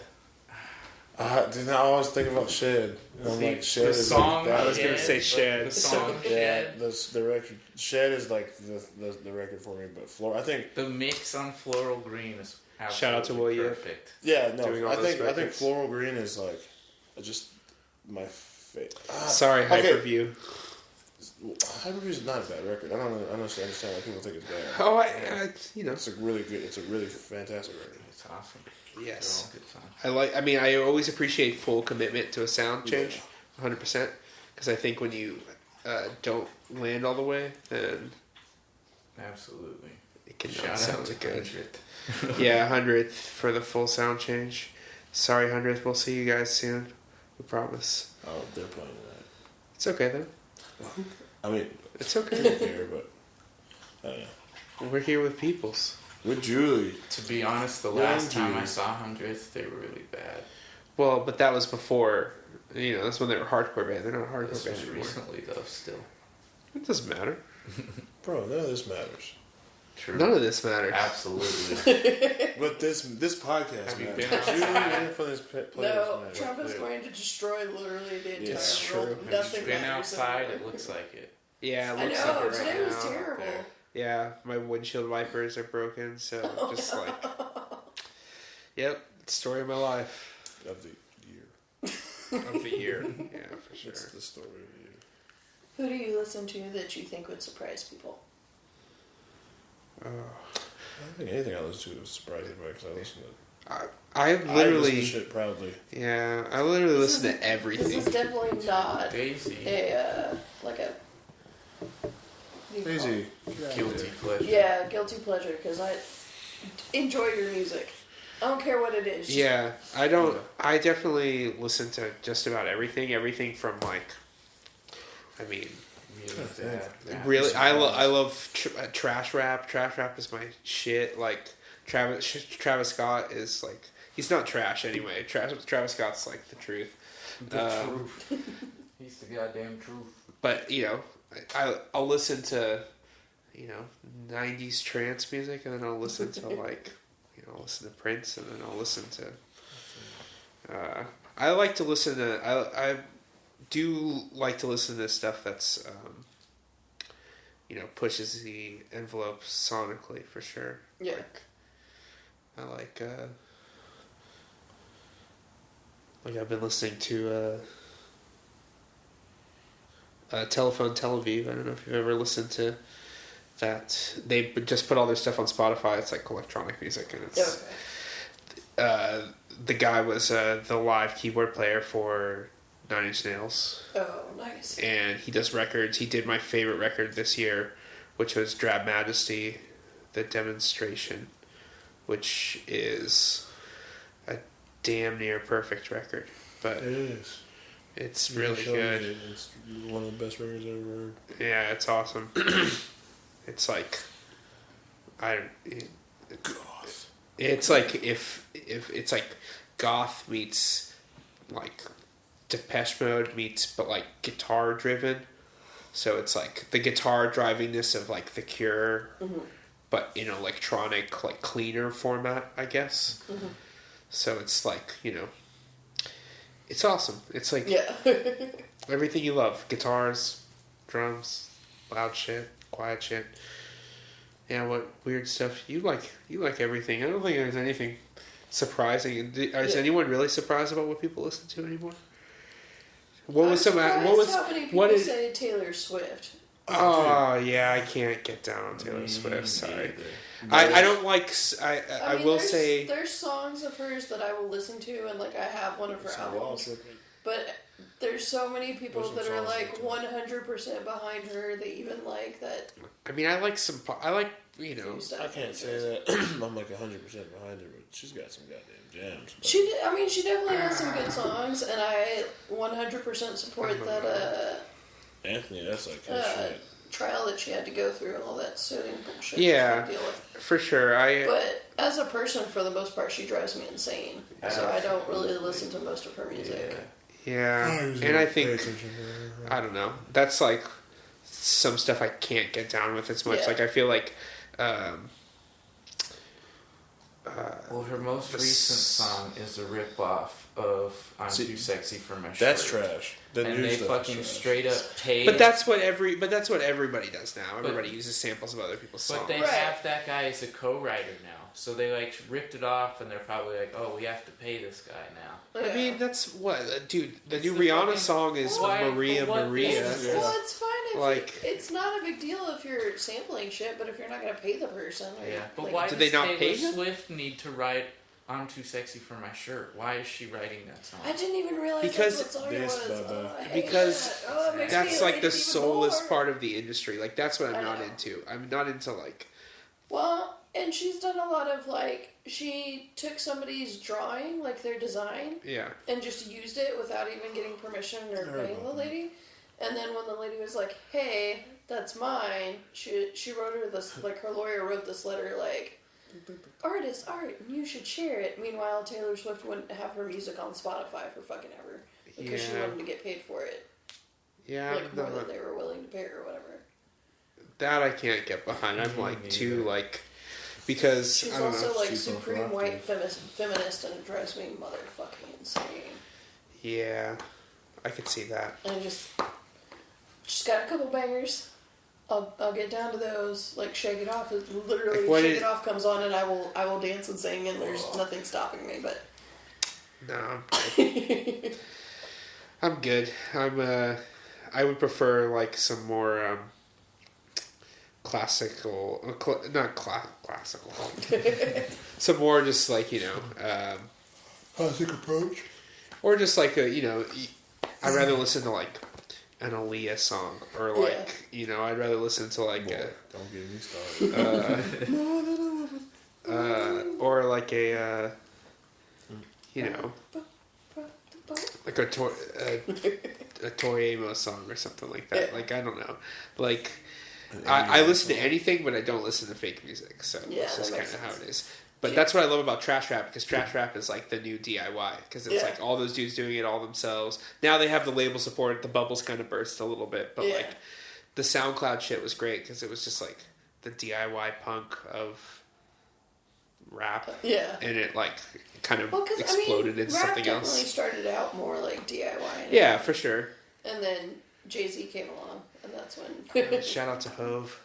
Dude, I always think about Shed. And I'm See, like, Shed the is song. like I was that. gonna say Shed. The song Yeah, Shed. the record. Shed is like the record for me, but Floral. I think. The mix on Floral Green is absolutely Shout out to Will Yip. perfect. Yeah, Doing no. all I those think records. Floral Green is like just my favorite. Sorry, okay. Hyperview. Hyperview is not a bad record. I don't understand why people think it's bad. Oh, It's a really good. It's a really fantastic record. It's awesome. Yes. They're all good fun. I always appreciate full commitment to a sound change, 100%. Because I think when you don't land all the way, then Absolutely. it cannot Shout out sound to good. 100th. Yeah, 100th for the full sound change. Sorry, 100th. We'll see you guys soon. We promise. Oh, they're playing that. It's okay, though. I mean, It's I okay. don't care, but I don't know. We're here with Peoples. With Julie. To be honest, the Yeah, last time Julie. I saw 100th, they were really bad. Well, but that was before, that's when they were a hardcore band. They're not a hardcore This band was anymore. recently, though, still. It doesn't matter. Bro, none of this matters. True. None of this matters. Absolutely. But this podcast, Have you man. been Julie outside? and for this players, No, man. Trump is Yeah. going to destroy literally the entire It's world. true. Have Nothing you been matters outside? anymore. It looks like it. Yeah, it I looks know, like it right today was now. terrible. There. Yeah, my windshield wipers are broken, so just like, yep, story of my life Of the year. of the year. Yeah, for sure. It's the story of the year. Who do you listen to that you think would surprise people? I don't think anything I listen to is surprising anybody because I listen to I I listen literally, to shit proudly. yeah, I literally listen to This everything. is definitely not Daisy. like a what do you call Easy. it? Guilty pleasure. Yeah, guilty pleasure because I enjoy your music. I don't care what it is. Just- Yeah, I don't. I definitely listen to just about everything. Everything from like, I mean, Really bad. really, I love trash rap. Trash rap is my shit. Like Travis Scott is like, he's not trash anyway. Travis Scott's like the truth. The truth. He's the goddamn truth. But I'll listen to 90s trance music, and then I'll listen to like I'll listen to Prince, and then I'll listen to I like to listen to I do like to listen to stuff that's pushes the envelope sonically for sure. Yeah. Like I've been listening to Telephone Tel Aviv. I don't know if you've ever listened to that. They just put all their stuff on Spotify. It's like electronic music, and it's Okay. the guy was the live keyboard player for Nine Inch Nails, Oh, nice. and he does records. He did my favorite record this year, which was Drab Majesty, The Demonstration, which is a damn near perfect record, but It is. it's You really showed me good. it. It's one of the best records I've ever heard. Yeah, it's awesome. It's like Goth. it's like if it's like goth meets like Depeche Mode meets but like guitar driven. So it's like the guitar drivingness of like The Cure, but in electronic like cleaner format, I guess. Mm-hmm. So it's like it's awesome. It's like Yeah. everything you love: guitars, drums, loud shit, quiet shit. Yeah, what weird stuff you like? You like everything. I don't think there's anything surprising. Is Yeah. anyone really surprised about what people listen to anymore? What I'm was some? surprised What was? how many people What did? say Taylor Swift? Oh yeah, I can't get down on Taylor Swift. Sorry, But I don't like. I mean, will there's, say. there's songs of hers that I will listen to, and like I have one of her albums. But there's so many people There's that some are songs like that 100% behind her. They even like that. I mean, I like some. I like new stuff. I can't say that I'm like 100% behind her, but she's got some goddamn jams. But She definitely has some good songs, and I 100% support that Anthony, that's like his shit. trial that she had to go through and all that suing bullshit. Yeah. she had to deal with. for sure. But as a person, for the most part, she drives me insane. So I don't really listen to most of her music. Yeah, and I think I don't know. That's like some stuff I can't get down with as much. Yeah. Like I feel like. Well, her most The recent s- song is a rip-off of "I'm Too Sexy for My Shirt." That's trash. The And new they stuff fucking is trash. straight up paid. But that's what everybody does now. Everybody uses samples of other people's songs. But they Right. have that guy as a co-writer now, so they like ripped it off, and they're probably like, "Oh, we have to pay this guy now." I mean, that's what, dude. The It's new the Rihanna fucking- song is Why- Maria for what Maria. reason? Well, it's fine if Like- it's not a big deal if you're sampling shit, but if you're not gonna pay the person, or Yeah, but like, why Did does they not Taylor pay him? Swift need to write "I'm Too Sexy for My Shirt"? Why is she writing that song? I didn't even realize Because that's what song it this, was. Bubba. I hate Because that. Oh, it makes That's me like hate the it even soulless more. part of the industry. Like that's what I I'm not know. into. I'm not into like. Well, and she's done a lot of like she took somebody's drawing, like their design, Yeah. and just used it without even getting permission or paying the lady. And then when the lady was like, "Hey, that's mine," she wrote her this, like her lawyer wrote this letter like, "Art is art, and you should share it." Meanwhile, Taylor Swift wouldn't have her music on Spotify for fucking ever because she Yeah. wanted to get paid for it, Yeah. like no, more than they were willing to pay her or whatever. that I can't get behind. I'm Me like neither. too like because She's I don't also know. like she's so supreme white provocative. feminist, and it drives me motherfucking insane. Yeah, I could see that. And just got a couple bangers. I'll get down to those. Like Shake It Off is literally Like, what Shake is- It Off comes on and I will dance and sing and there's nothing stopping me. But No, I'm good. I would prefer like some more classical, classical. Some more just like Classic approach. or just like I'd rather listen to like an Aaliyah song or like I'd rather listen to like Don't get me started. or like a like a Tori Amos song or something like that. Yeah. Like I don't know, like I listen to anything, but I don't listen to fake music. So Yeah, it's just that kind makes of how sense. it is. But that's what I love about trash rap because trash rap is like the new DIY because it's Yeah. like all those dudes doing it all themselves. Now they have the label support. The bubbles kind of burst a little bit, but Yeah. like the SoundCloud shit was great because it was just like the DIY punk of rap, yeah. and it like kind of Well, because exploded into rap something definitely else. started out more like DIY. And Yeah, for sure. And then Jay-Z came along, and that's when. Shout out to Hove.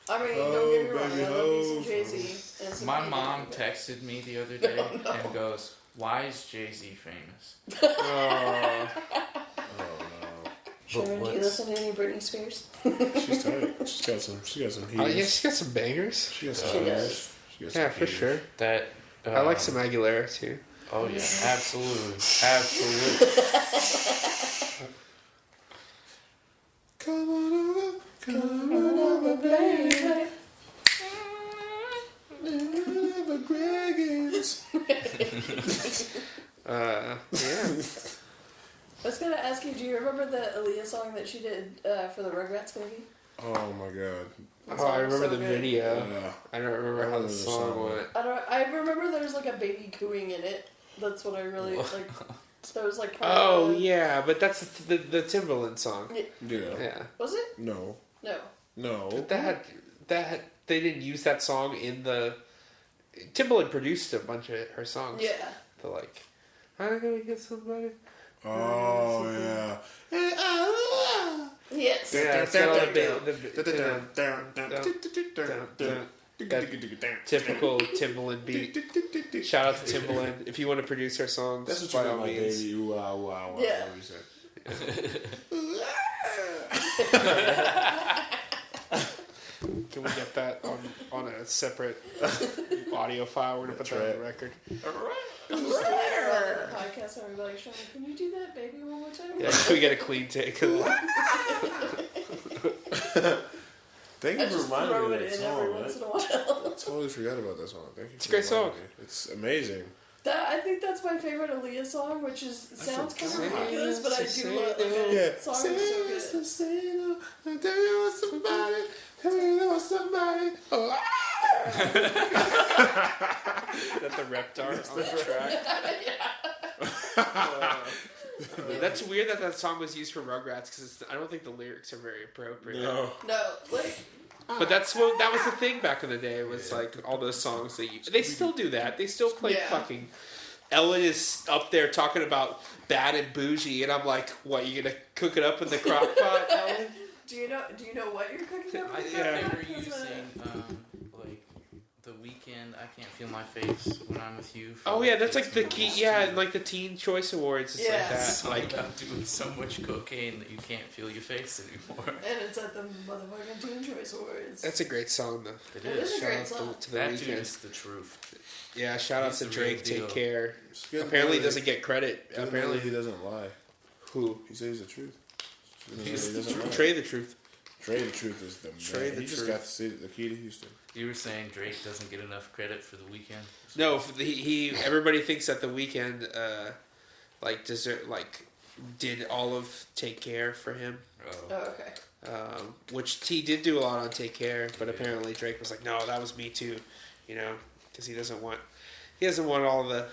I mean, don't get me wrong, baby, I love me some oh. Jay-Z. And some My Kanye, mom but- texted me the other day and goes, "Why is Jay-Z famous?" Oh, Sharon, do you listen to any Britney Spears? She's tight. She's got some heat. yeah, she's got some bangers. She got some She heaters. does. She got Yeah, some for heaters. sure. That I like some Aguilera too. Oh yeah, absolutely, absolutely. Come on over. Come over, baby. Over Greggins. Yeah. I was gonna ask you, do you remember the Aaliyah song that she did for the Rugrats movie? Oh my god. That Oh, I song was remember so the good. video. Yeah. I don't remember how the remember the song song. went. I remember there was like a baby cooing in it. That's what I really like. That was like part Oh of the, yeah, but that's the Timbaland song. Yeah. Yeah. Was it? No. No. No. That they didn't use that song in the. Timbaland produced a bunch of her songs. Yeah. The like, I'm gonna get somebody. Oh yeah. Yes. Yeah, it's got all the That typical Timbaland beat. Shout out to Timbaland. If you want to produce our songs, That's what by you all got, my means. baby. Ooh, wow, wow, wow. Yeah. What you said. Can we get that on a separate audio file? We're gonna put that on the record. Later on in the podcast, I'm like, Sean, can you do that baby one more time? Yeah, can we get a clean take of that? Thank I you for just reminding throw me it of that in every song. once in a I while. totally forgot about that song. Thank you. It's a great song. It's amazing. I think that's my favorite Aaliyah song, which sounds kind of forgot. ridiculous, but I do love it. Yeah. That song is so good. Tell you want somebody. Tell you want somebody. Oh. Is that the Reptar on the track? That's weird that song was used for Rugrats because I don't think the lyrics are very appropriate. No. No, like, But that was the thing back in the day. Was like all those songs they still do that. They still play fucking. Ellen is up there talking about bad and bougie, and I'm like, "What? You gonna cook it up in the crock pot, Ellen?" do you know what you're cooking up? with Yeah. that? They were using like the Weekend. I can't feel my face when I'm with you. Oh yeah, that's like the key. Yeah, and like the Teen Choice Awards. It's Yes. like that. I'm doing so much cocaine that you can't feel your face anymore. And it's at the motherfucking Teen Choice Awards. That's a great song though. It It is. is a great Shout song. out to the That dude Weeknd. is the truth. Yeah, shout out He's to the real Drake. deal. Take care. It's good Apparently, he that doesn't get credit. Apparently, he doesn't lie. who? He says the truth. He doesn't lie. Trey the Truth. Trey the truth is the Trey man. the He just Truth. got to see the key to Houston. You were saying Drake doesn't get enough credit for the Weekend? No, he. Everybody thinks that the Weeknd, did all of Take Care for him. Oh, okay. Which he did do a lot on Take Care, but apparently Drake was like, "No, that was me too," because he doesn't want all the.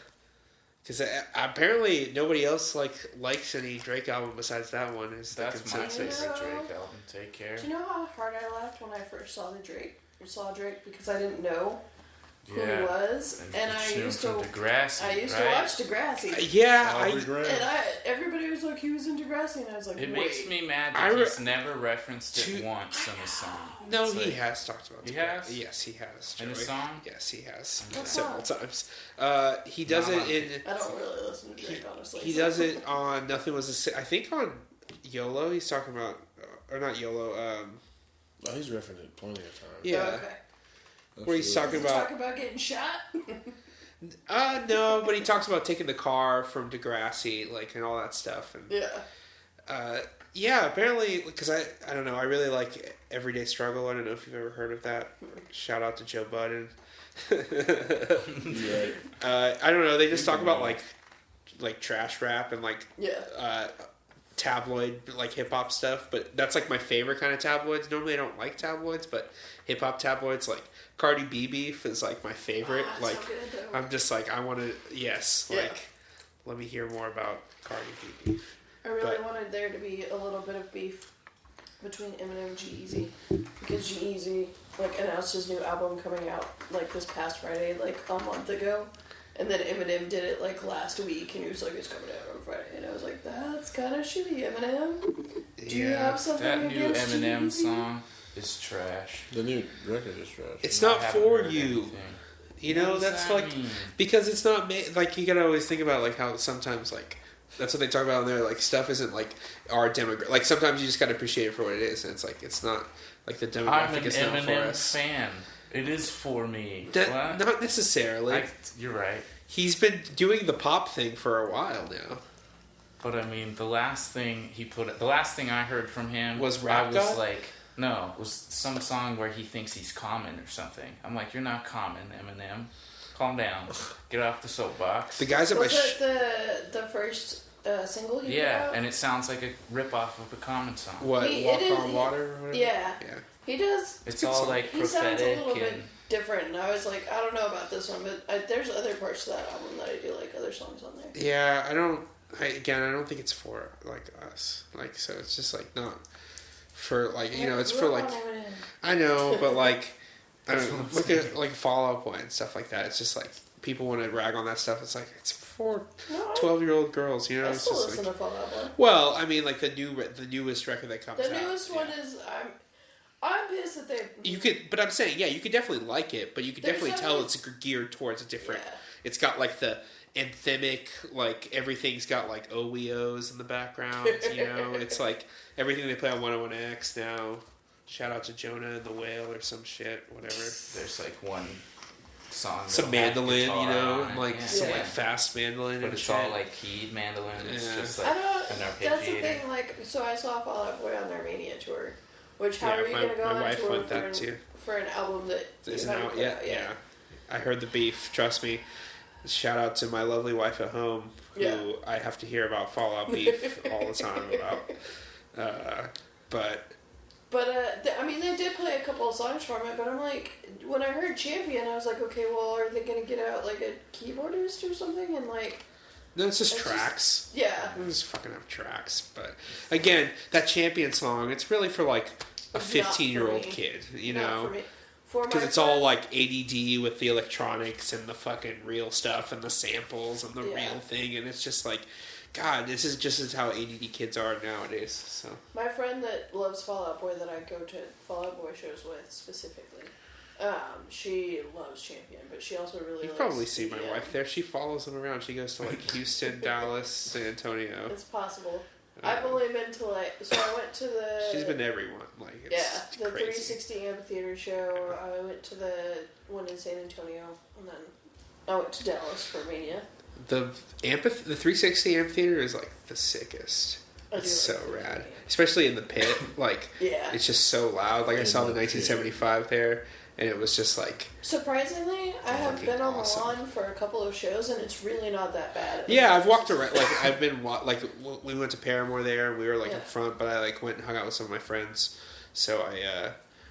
Because apparently nobody else likes any Drake album besides that one. Is the That's my consensus? favorite Drake album. Take Care. Do you know how hard I laughed when I first saw Drake because I didn't know who he was, and I used to Degrassi, watch Degrassi. Yeah, Aubrey Graham. And everybody was like, he was in Degrassi, and I was like, It wait. makes me mad that he's never referenced it once in a song. no, It's he like- has talked about. He it. has? Yes, he has. In a Joey. song? Yes, he has What several song? times. He does Not it on- in. I don't really listen to Drake, honestly. He does it on Nothing Was a Sin. I think on YOLO. He's talking about, or not YOLO. Oh, he's referenced it plenty of times. Yeah. Oh, okay. Where he's Does talking he about. talk about getting shot? No, but he talks about taking the car from Degrassi, and all that stuff, and Yeah. yeah, apparently, because I don't know, I really like Everyday Struggle. I don't know if you've ever heard of that. Shout out to Joe Budden. Right. I don't know. They just talk about like trash rap and Yeah. tabloid hip hop stuff, but that's my favorite kind of tabloids. Normally I don't like tabloids, but hip hop tabloids Cardi B beef is my favorite. Oh, that's so good, though. I'm just I want to let me hear more about Cardi B beef. I really but- wanted there to be a little bit of beef between Eminem and G-Eazy, because G-Eazy announced his new album coming out this past Friday, a month ago, and then Eminem did it last week, and he was like, it's coming out on Friday, and I was like, that's kind of shitty, Eminem. Do you have something That new against Eminem G-Eazy? song is trash. The new record is trash. It's I not haven't for heard you. anything. What does That's that mean? because it's not made. You gotta always think about how sometimes that's what they talk about on there. Stuff isn't our demographic. Sometimes you just gotta appreciate it for what it is, and it's not the I'm demographic an is not for Eminem us. fan. It is for me. That, What? not necessarily. You're right. He's been doing the pop thing for a while now. But I mean, the last thing I heard from him Was I Rap was God? no, it was some song where he thinks he's common or something. I'm like, you're not common, Eminem. Calm down. Get off the soapbox. The guys at my Was it the first single he put Yeah, out? and it sounds like a ripoff of a Common song. Walk it on is- Water or whatever? Yeah. Yeah. He does. It's all He sounds a prophetic little bit and different, and I was like, I don't know about this one, but there's other parts to that album that I do like other songs on there. Yeah, I don't think it's for us. So it's just not for it's for Rock on Eminem. I know, but I don't know, look at Fall Out Boy and stuff like that. It's just people want to rag on that stuff. It's it's for No, 12-year-old girls, I it's still just listen to Fall Out Boy. well, I mean the newest record that comes The out. newest one is I'm pissed that they. You could, but I'm saying, yeah, you could definitely like it, but you could There's definitely tell definitely- it's geared towards a different. Yeah. It's got like the anthemic, like everything's got like OEOs in the background. You know, it's like everything they play on 101X now. Shout out to Jonah and the Whale or some shit, whatever. There's like one song. Some that'll have mandolin, you guitar know, on it, like yeah. some Yeah. like fast mandolin But and it's shit. all like keyed mandolin. It's Yeah. just I like don't. an That's the arpeggiator. thing. Like, so I saw Fall Out Boy on their Mania tour. Which how Yeah, are you my- gonna go my on wife tour went for that an, too. for an album that you Isn't haven't out put yet? out Yeah. I heard the beef. Trust me. Shout out to my lovely wife at home, who Yeah. I have to hear about Fallout beef all the time about. But I mean, they did play a couple of songs from it, but I'm like, when I heard Champion, I was like, okay, well, are they gonna get out like a keyboardist or something and like, no, it's just It's just- tracks. yeah, They just fucking have tracks. But again, that Champion song, it's really for like a It's not for 15-year-old me. kid, you not know? for me. For Because my it's all friend- like ADD with the electronics and the fucking real stuff and the samples and the Yeah. real thing, and it's just like, God, this is just how ADD kids are nowadays. So My friend that loves Fall Out Boy that I go to Fall Out Boy shows with specifically, she loves Champion, but she also really you've likes probably seen my the, wife there. She follows them around. She goes to like Houston, Dallas, San Antonio. It's possible. I've only been to like, so I went to the. She's been to everyone. Like it's Yeah, the crazy. 360 amphitheater show. I went to the one in San Antonio, and then I went to Dallas for Mania. The 360 amphitheater is like the sickest. I It's do so like rad, 360. especially in the pit. Like Yeah. it's just so loud. Like I In saw the the pit. 1975 there, and it was just like. Surprisingly, I have Fucking been on awesome. the lawn for a couple of shows, and it's really not that bad. Yeah, I've walked around. Like I've been like we went to Paramore there. We were like Yeah. in front, but I like went and hung out with some of my friends. So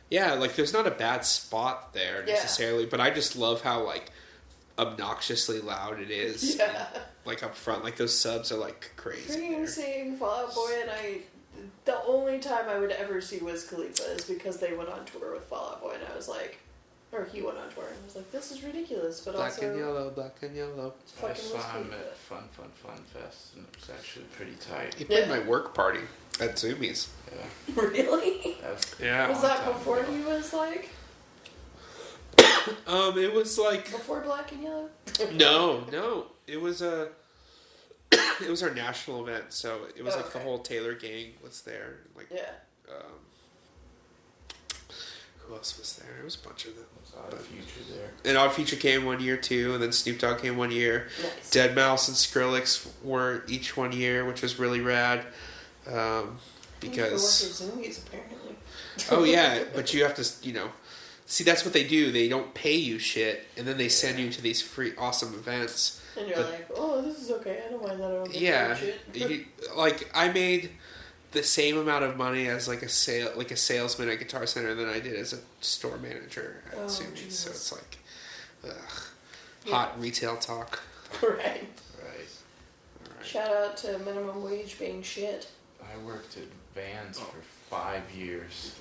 yeah, like there's not a bad spot there Yeah. necessarily, but I just love how like obnoxiously loud it is. Yeah. And, like up front, like those subs are like crazy. Freaking there. seeing Fall Out Boy, and the only time I would ever see Wiz Khalifa is because they went on tour with Fall Out Boy, and I was like, or he went on tour, and I was like, this is ridiculous, but Black also and yellow, black and yellow. it's I fucking Wiz saw him Khalifa. at Fun Fest, and it was actually pretty tight. He played Yeah. my work party at Zoomies. Yeah, Really? that was Yeah. Was that time before ago. he was like It was like before Black and Yellow? no, it was it was our national event, so it was Oh, like the okay. whole Taylor gang was there. Like Yeah. who else was there? It was a bunch of them. Odd Future there. And Odd Future came one year too, and then Snoop Dogg came one year. Nice. Dead Mouse and Skrillex were each 1 year, which was really rad. Because He worked at Zoomies, apparently. oh yeah, but you have to see that's what they do. They don't pay you shit, and then they send you to these free awesome events. And you're But- like, oh, this is okay. I don't mind that. I don't get Yeah, paid shit. like I made the same amount of money as like a salesman at Guitar Center than I did as a store manager at Oh, Zoomies. Jesus. So it's like, ugh, Yeah. hot retail talk. Right. Right. All right. Shout out to minimum wage being shit. I worked at Vans for 5 years,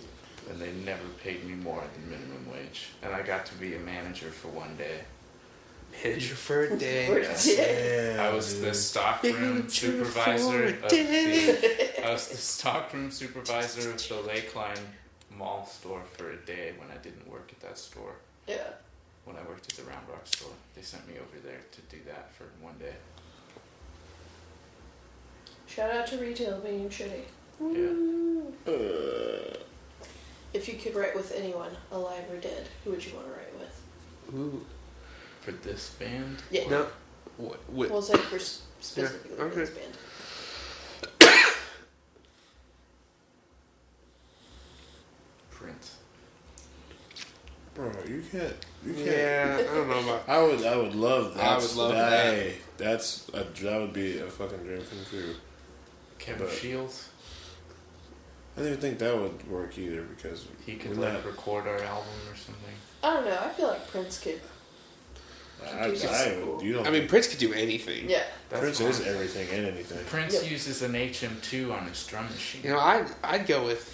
and they never paid me more than minimum wage. And I got to be a manager for 1 day. Manager for a day. For a Yes. day. I was the stockroom Manager supervisor for a of day. I was the stockroom supervisor of the Lakeline Mall store for a day when I didn't work at that store. Yeah. When I worked at the Round Rock store, they sent me over there to do that for 1 day. Shout out to retail being shitty. Yeah. If you could write with anyone, alive or dead, who would you want to write with? Ooh. For this band, Yeah. No. What? We'll say for specifically Yeah, for this okay. band. Prince. Bro, you can't. Yeah, I don't know about. I would love that. I would love that. Hey, that would be a fucking dream come true. Kevin But- Shields. I don't even think that would work either because He could we're like not- record our album or something. I don't know. I feel like Prince could. You don't. I mean, Prince could do anything. Yeah. That's Prince fine. is everything and anything. Prince Yep. uses an HM2 on his drum machine. You know, I'd go with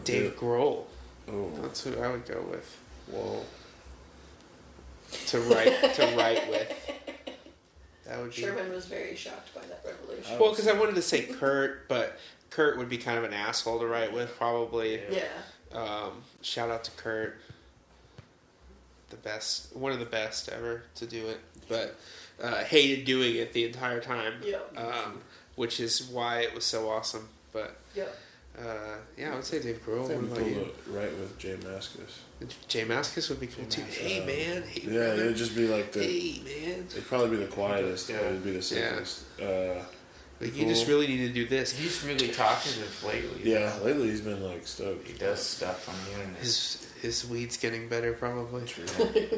Dave Grohl. Oh, That's who I would go with whoa. to write with. That would be Sherman was very shocked by that revelation. well because I wanted to say Kurt, but Kurt would be kind of an asshole to write with, probably. Yeah. Shout out to Kurt. The best, one of the best ever to do it, but hated doing it the entire time. Yep. Which is why it was so awesome. But Yep. yeah, I would say Dave Grohl. I think What we about you? pulled it right with Jay Mascis. Jay Mascis would be cool too. Hey man, hey Yeah, brother. it'd just be like the. Hey man. It'd probably be the quietest. Yeah. But it'd be the simplest. Like, you just really need to do this. He's really talkative lately. Yeah, lately he's been like stoked. He does stuff on the internet. His weed's getting better, probably.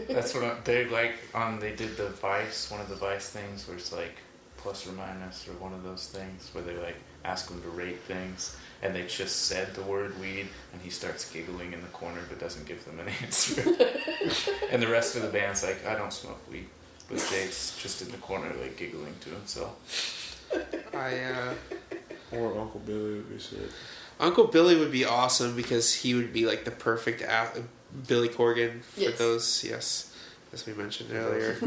That's what they like on. They did the Vice, one of the Vice things, where it's like plus or minus, or one of those things where they like ask him to rate things, and they just said the word weed, and he starts giggling in the corner but doesn't give them an answer. And the rest of the band's like, I don't smoke weed, but Jake's just in the corner like giggling to himself. Or Uncle Billy would be sick. Uncle Billy would be awesome because he would be like the perfect Billy Corgan for Yes. those. Yes, as we mentioned earlier.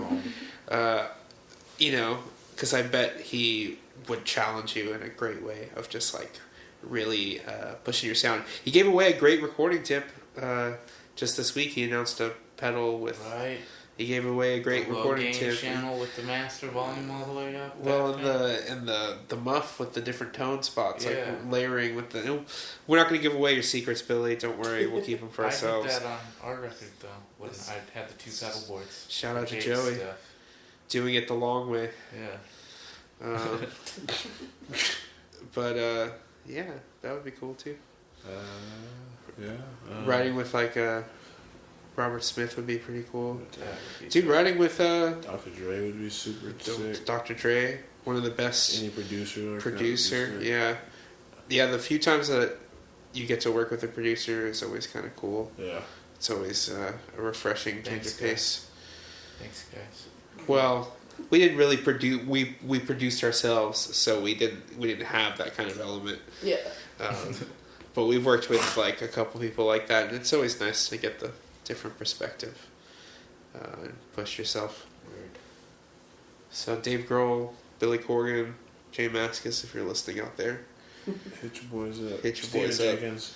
You know, because I bet he would challenge you in a great way of just like really pushing your sound. He gave away a great recording tip just this week. He announced a pedal with. Right. He gave away a great The low recording gain tip. channel with the master volume all the way up. Well, that and the muff with the different tone spots, Yeah. like layering with the. We're not going to give away your secrets, Billy. Don't worry, we'll keep them for I ourselves. did that on our record though, when I had the 2 pedal boards. Shout out to Jake's Joey, stuff. doing it the long way. Yeah. But yeah, that would be cool too. Yeah. Riding with like Robert Smith would be pretty cool. Yeah. Dude, riding with Dr. Dre would be super sick. Dr. Dre, one of the best Any producer. producer. Yeah, the few times that you get to work with a producer is always kind of cool. Yeah. It's always a refreshing change Thanks, of pace. Thanks, guys. Well, we didn't really produce. We produced ourselves, so we didn't have that kind of element. Yeah. But we've worked with like a couple people like that, and it's always nice to get the different perspective and push yourself. Weird. So Dave Grohl, Billy Corgan, Jay Mascis, if you're listening out there, Hit your boys up. Hit your Steven boys up. Jenkins.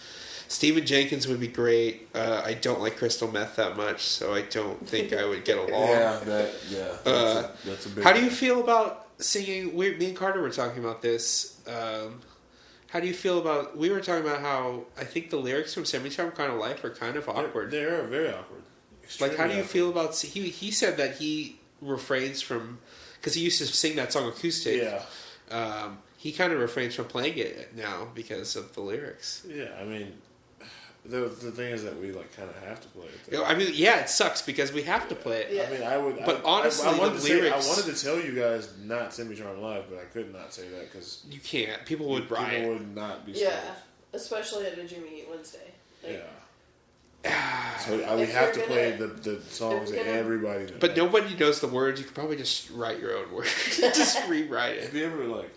Stephen Jenkins would be great. I don't like crystal meth that much, so I don't think I would get along. That's a big. How do you feel about singing? Me and Carter were talking about this. How do you feel about? We were talking about how I think the lyrics from Semi-Charmed Kind of Life are kind of awkward. They're very awkward. Like, how do you Extremely feel about? He said that he refrains from because he used to sing that song acoustic. Yeah. He kind of refrains from playing it now because of the lyrics. Yeah. I mean, the thing is that we like kind of have to play it. I mean, yeah, it sucks because we have to play it. Yeah. I mean, I would. But I honestly, wanted the to say, lyrics- I wanted to tell you guys not Semi-Charmed Live, but I could not say that because You can't. People would riot. people would not be. Yeah. stoked. Especially at a Jimmy Eat Wednesday. Like, Yeah. So we If have to you're play gonna- the songs if that you're gonna- everybody knows. But nobody knows the words. You could probably just write your own words. Just rewrite it. Have you ever like?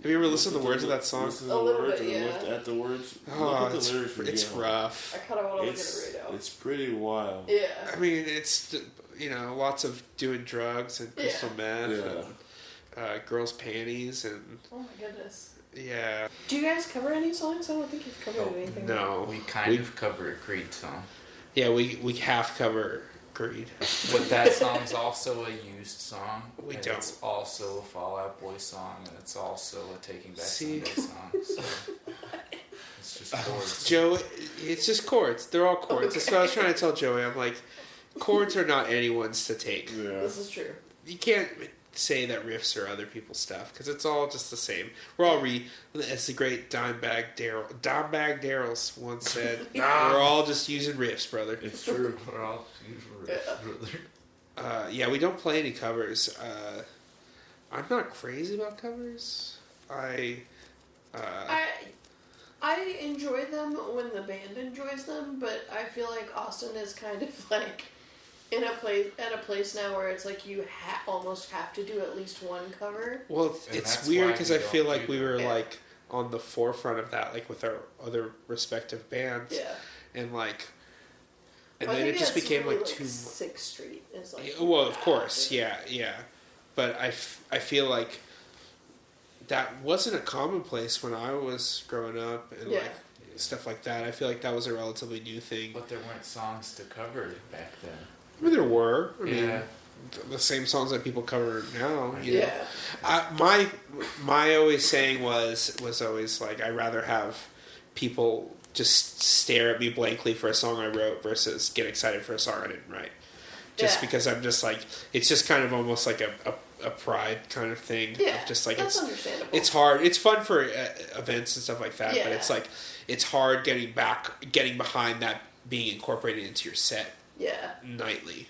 Have you ever listened to the words of that song? Listen to A the little words bit, and yeah. looked at the words. Oh, Look at the lyrics. it's again. rough. I kind of want to look at it right now. It's pretty wild. Yeah. I mean, it's lots of doing drugs and crystal meth, Yeah. and, girls' panties, and Oh my goodness. yeah. Do you guys cover any songs? I don't think you've covered anything. No, We kind of cover a Creed song. Yeah, we half cover Creed. But that song's also a used song. We and don't. It's also a Fall Out Boy song, and it's also a Taking Back See? Sunday song. So it's just chords. Joe, it's just chords. They're all chords. That's what I was trying to tell Joey. I'm like, chords are not anyone's to take. Yeah. This is true. You can't say that riffs are other people's stuff because it's all just the same. We're all as the great Dimebag Darrell's once said, we're all just using riffs, brother. It's true. We're all Yeah, we don't play any covers. I'm not crazy about covers. I enjoy them when the band enjoys them, but I feel like Austin is kind of like at a place now where it's like you almost have to do at least one cover. Well, And it's that's weird why because we I feel don't like do we that. were Yeah. like on the forefront of that, like with our other respective bands, Yeah. and like, and I then think it just that's became really, like too. Sixth Street is like. Well, of course, yeah, but I feel like that wasn't a commonplace when I was growing up and Yeah. like stuff like that. I feel like that was a relatively new thing. But there weren't songs to cover back then. I mean, there were. I mean, Yeah. the same songs that people cover now. You know? Yeah. My always saying was always like, I'd rather have people just stare at me blankly for a song I wrote versus get excited for a song I didn't write. Just because I'm just like, it's just kind of almost like a pride kind of thing. Yeah, Of just like that's understandable. It's hard. It's fun for events and stuff like that, but Yeah. it's like it's hard getting behind that being incorporated into your set Yeah. nightly.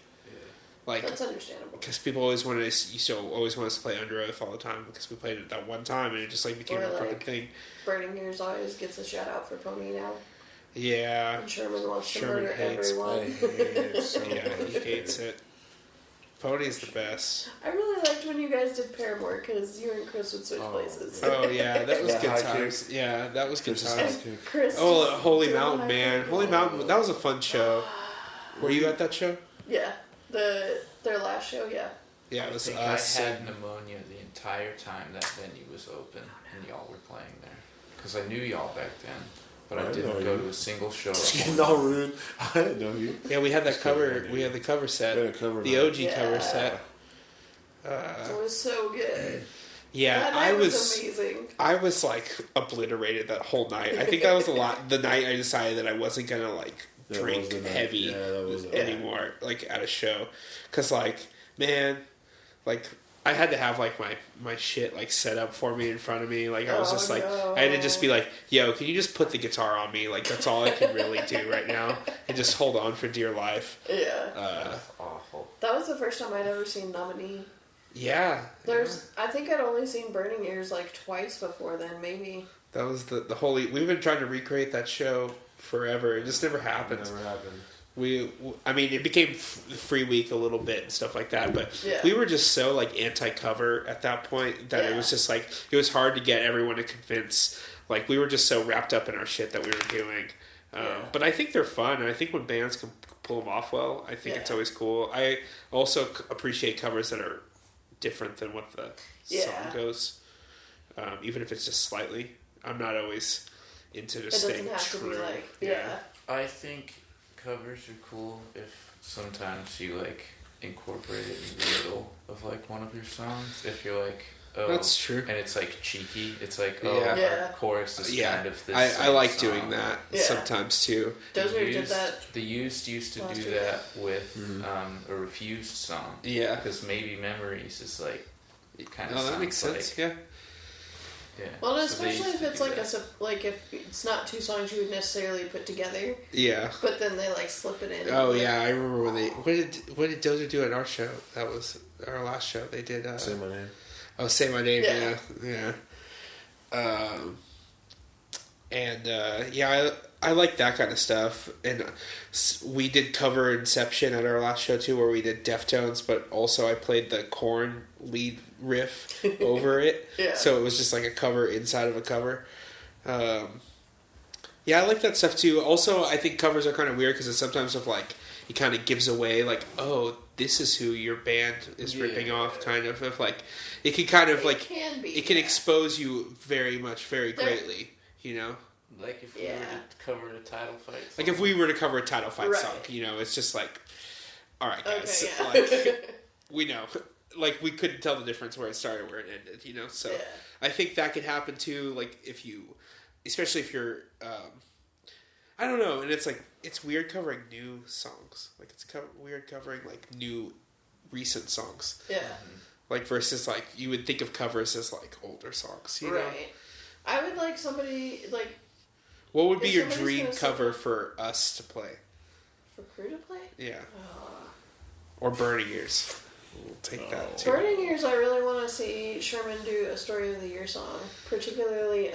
Like, That's understandable. because people always wanted us, always want us to play Under Oath all the time because we played it that one time and it just like became Or, a fucking like, thing. Burning Ears always gets a shout out for Pony now. Yeah, And Sherman wants Sherman to murder hates- everyone. I hate it so yeah, he much. hates it. Pony's the best. I really liked when you guys did Paramore because you and Chris would switch places. Oh yeah, that was Yeah, good high times. Yeah, that was good Chris's times. high kick. Chris. Oh, just Holy doing Mountain, high man! kick. Holy Mountain, that was a fun show. Were you at that show? Yeah, their last show. Yeah. Yeah, it I was think us. I had pneumonia the entire time that venue was open and y'all were playing there. Because I knew y'all back then, but I I didn't know go you. to a single show. Getting all rude. I didn't know you. Yeah, we had that Just kidding, cover. dude. We had the cover set. We had a cover The night. OG cover Yeah. set. It was so good. Yeah, That I night was. amazing. I was like obliterated that whole night. I think that was the night I decided that I wasn't gonna like That drink was the night. heavy Yeah, that was it. anymore, like at a show, because like man, like I had to have like my shit like set up for me in front of me. Like I was Oh, just like no. I had to just be like, yo, can you just put the guitar on me? Like that's all I can really do right now, and just hold on for dear life. Yeah. That's awful. That was the first time I'd ever seen Nominee. Yeah, I think I'd only seen Burning Ears like twice before then, maybe. that was the holy. We've been trying to recreate that show forever. It just never happened. Never happened. I mean, it became free week a little bit and stuff like that, but Yeah. we were just so like anti-cover at that point that it was just like it was hard to get everyone to convince. Like we were just so wrapped up in our shit that we were doing. But I think they're fun, and I think when bands can pull them off well, I think it's always cool. I also appreciate covers that are different than what the song goes, even if it's just slightly. I'm not always into It just doesn't staying have to true. be like, yeah. I think covers are cool if sometimes you like incorporate it in the middle of like one of your songs. If you're like, oh, That's true. and it's like cheeky. It's like, oh, Yeah. Yeah. our chorus is kind of this. I same like song. doing that Yeah. sometimes too. Dozer did Used- that. The Used used to last do year. that with a Refused song. Yeah. Because Maybe Memories is like, it kind of Oh, that sounds makes sense. like, Yeah. yeah. Well, So they especially used if to it's do like that. like if it's not two songs you would necessarily put together, Yeah. but then they like slip it in. Oh yeah, I remember when they what did Dozer do at our show? That was our last show. They did. Say my name. Oh, Say My Name. Yeah. Yeah. I like that kind of stuff. And we did cover Inception at our last show too, where we did Deftones, but also I played the Korn lead riff over it. Yeah. So it was just like a cover inside of a cover. Yeah, I like that stuff too. Also, I think covers are kind of weird because it sometimes of like it kind of gives away like, oh, this is who your band is ripping off. Kind of if like it can kind of like can be. it can expose you very There- greatly. You know, Like if we were to cover a title fight song. like if we were to cover a title fight Right. song, you know, it's just like, all right, guys, Okay, yeah. like we know, like we couldn't tell the difference where it started, where it ended. You know, so Yeah. I think that could happen too. Like if you, especially if you're, I don't know, and it's like it's weird covering new songs. Like it's weird covering like new, recent songs. Yeah. Like versus like you would think of covers as like older songs. You know? Right. I would like somebody like What would be If your somebody's dream gonna cover for us to play? for Creux to play. Yeah. Or Burning Ears. We'll take that too. Burning Ears, I really want to see Sherman do a Story of the Year song, particularly.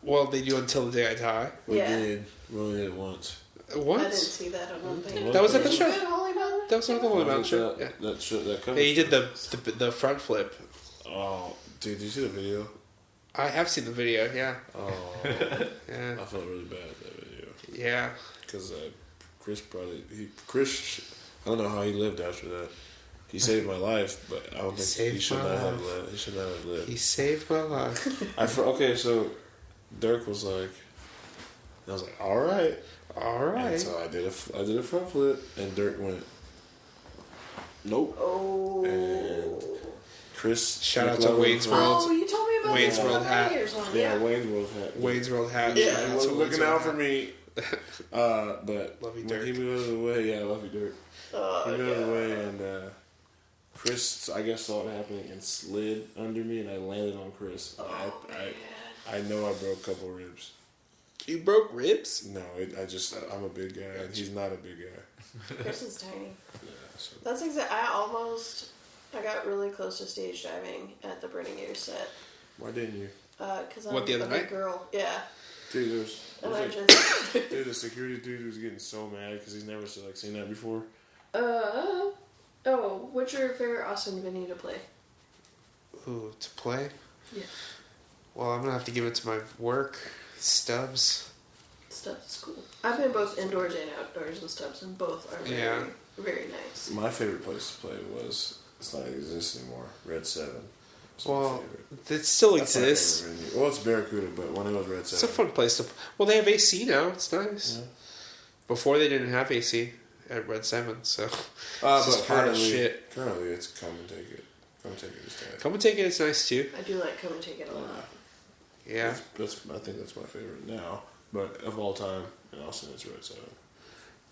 Well, they do Until the Day I Die. We Yeah. did. We only did it once. What? I didn't see that. I don't think. That was at the Did show. you go to Holy Mountain? That was not the Holy Mountain Was show. that, Yeah. that cover. Yeah, you did the front flip. Oh, dude, did you see the video? I have seen the video. Yeah. Oh, Yeah. I felt really bad at that video Yeah. because Chris brought it. Chris, I don't know how he lived after that. He saved my life, but I don't think he Saved should my not have life. lived. He should not have lived. He saved my life. Okay, so Dirk was like, I was like, all right. All right. And so I did a front flip, and Dirk went, nope. Oh. And Chris. Shout out to McLovin Wayne's went- World. Oh, you told me about Wayne's this World hat. one. Yeah, Wayne's World hat. Wayne's World hat. Yeah. Shout He out to wasn't Wayne's looking World out for hat. me. But Love you, when Dirk. he moved out of the way, yeah, I love you, Dirk. He moved out of the way, and Chris, I guess, saw it happening and slid under me, and I landed on Chris. I know I broke a couple ribs. You broke ribs? No, I'm a big guy, and he's not a big guy. Chris is tiny. Yeah, so. That's I got really close to stage diving at the Burning Ear set. Why didn't you? Because I'm What, the a other big night? girl. Yeah. Dude, there's And I like, just... dude, the security dude was getting so mad because he's never seen that before. What's your favorite Austin venue to play? Ooh, to play? Yeah. Well, I'm going to have to give it to my work. Stubbs. Stubbs is cool. I've been both indoors and outdoors with Stubbs, and both are very, Yeah. very nice. My favorite place to play was, it's not exist anymore, Red 7. It's my Well, favorite. it still That's my exists. favorite venue. Well, it's Barracuda, but when it was Red 7. It's a fun place to... Well, they have AC now. It's nice. Yeah. Before they didn't have AC at Red 7, so... It's But just hot as shit. currently it's Come and Take It. Come and Take It is dead. Come and Take It is nice, too. I do like Come and Take It a lot. Yeah. I think that's my favorite now. But of all time, in Austin, it's Red 7.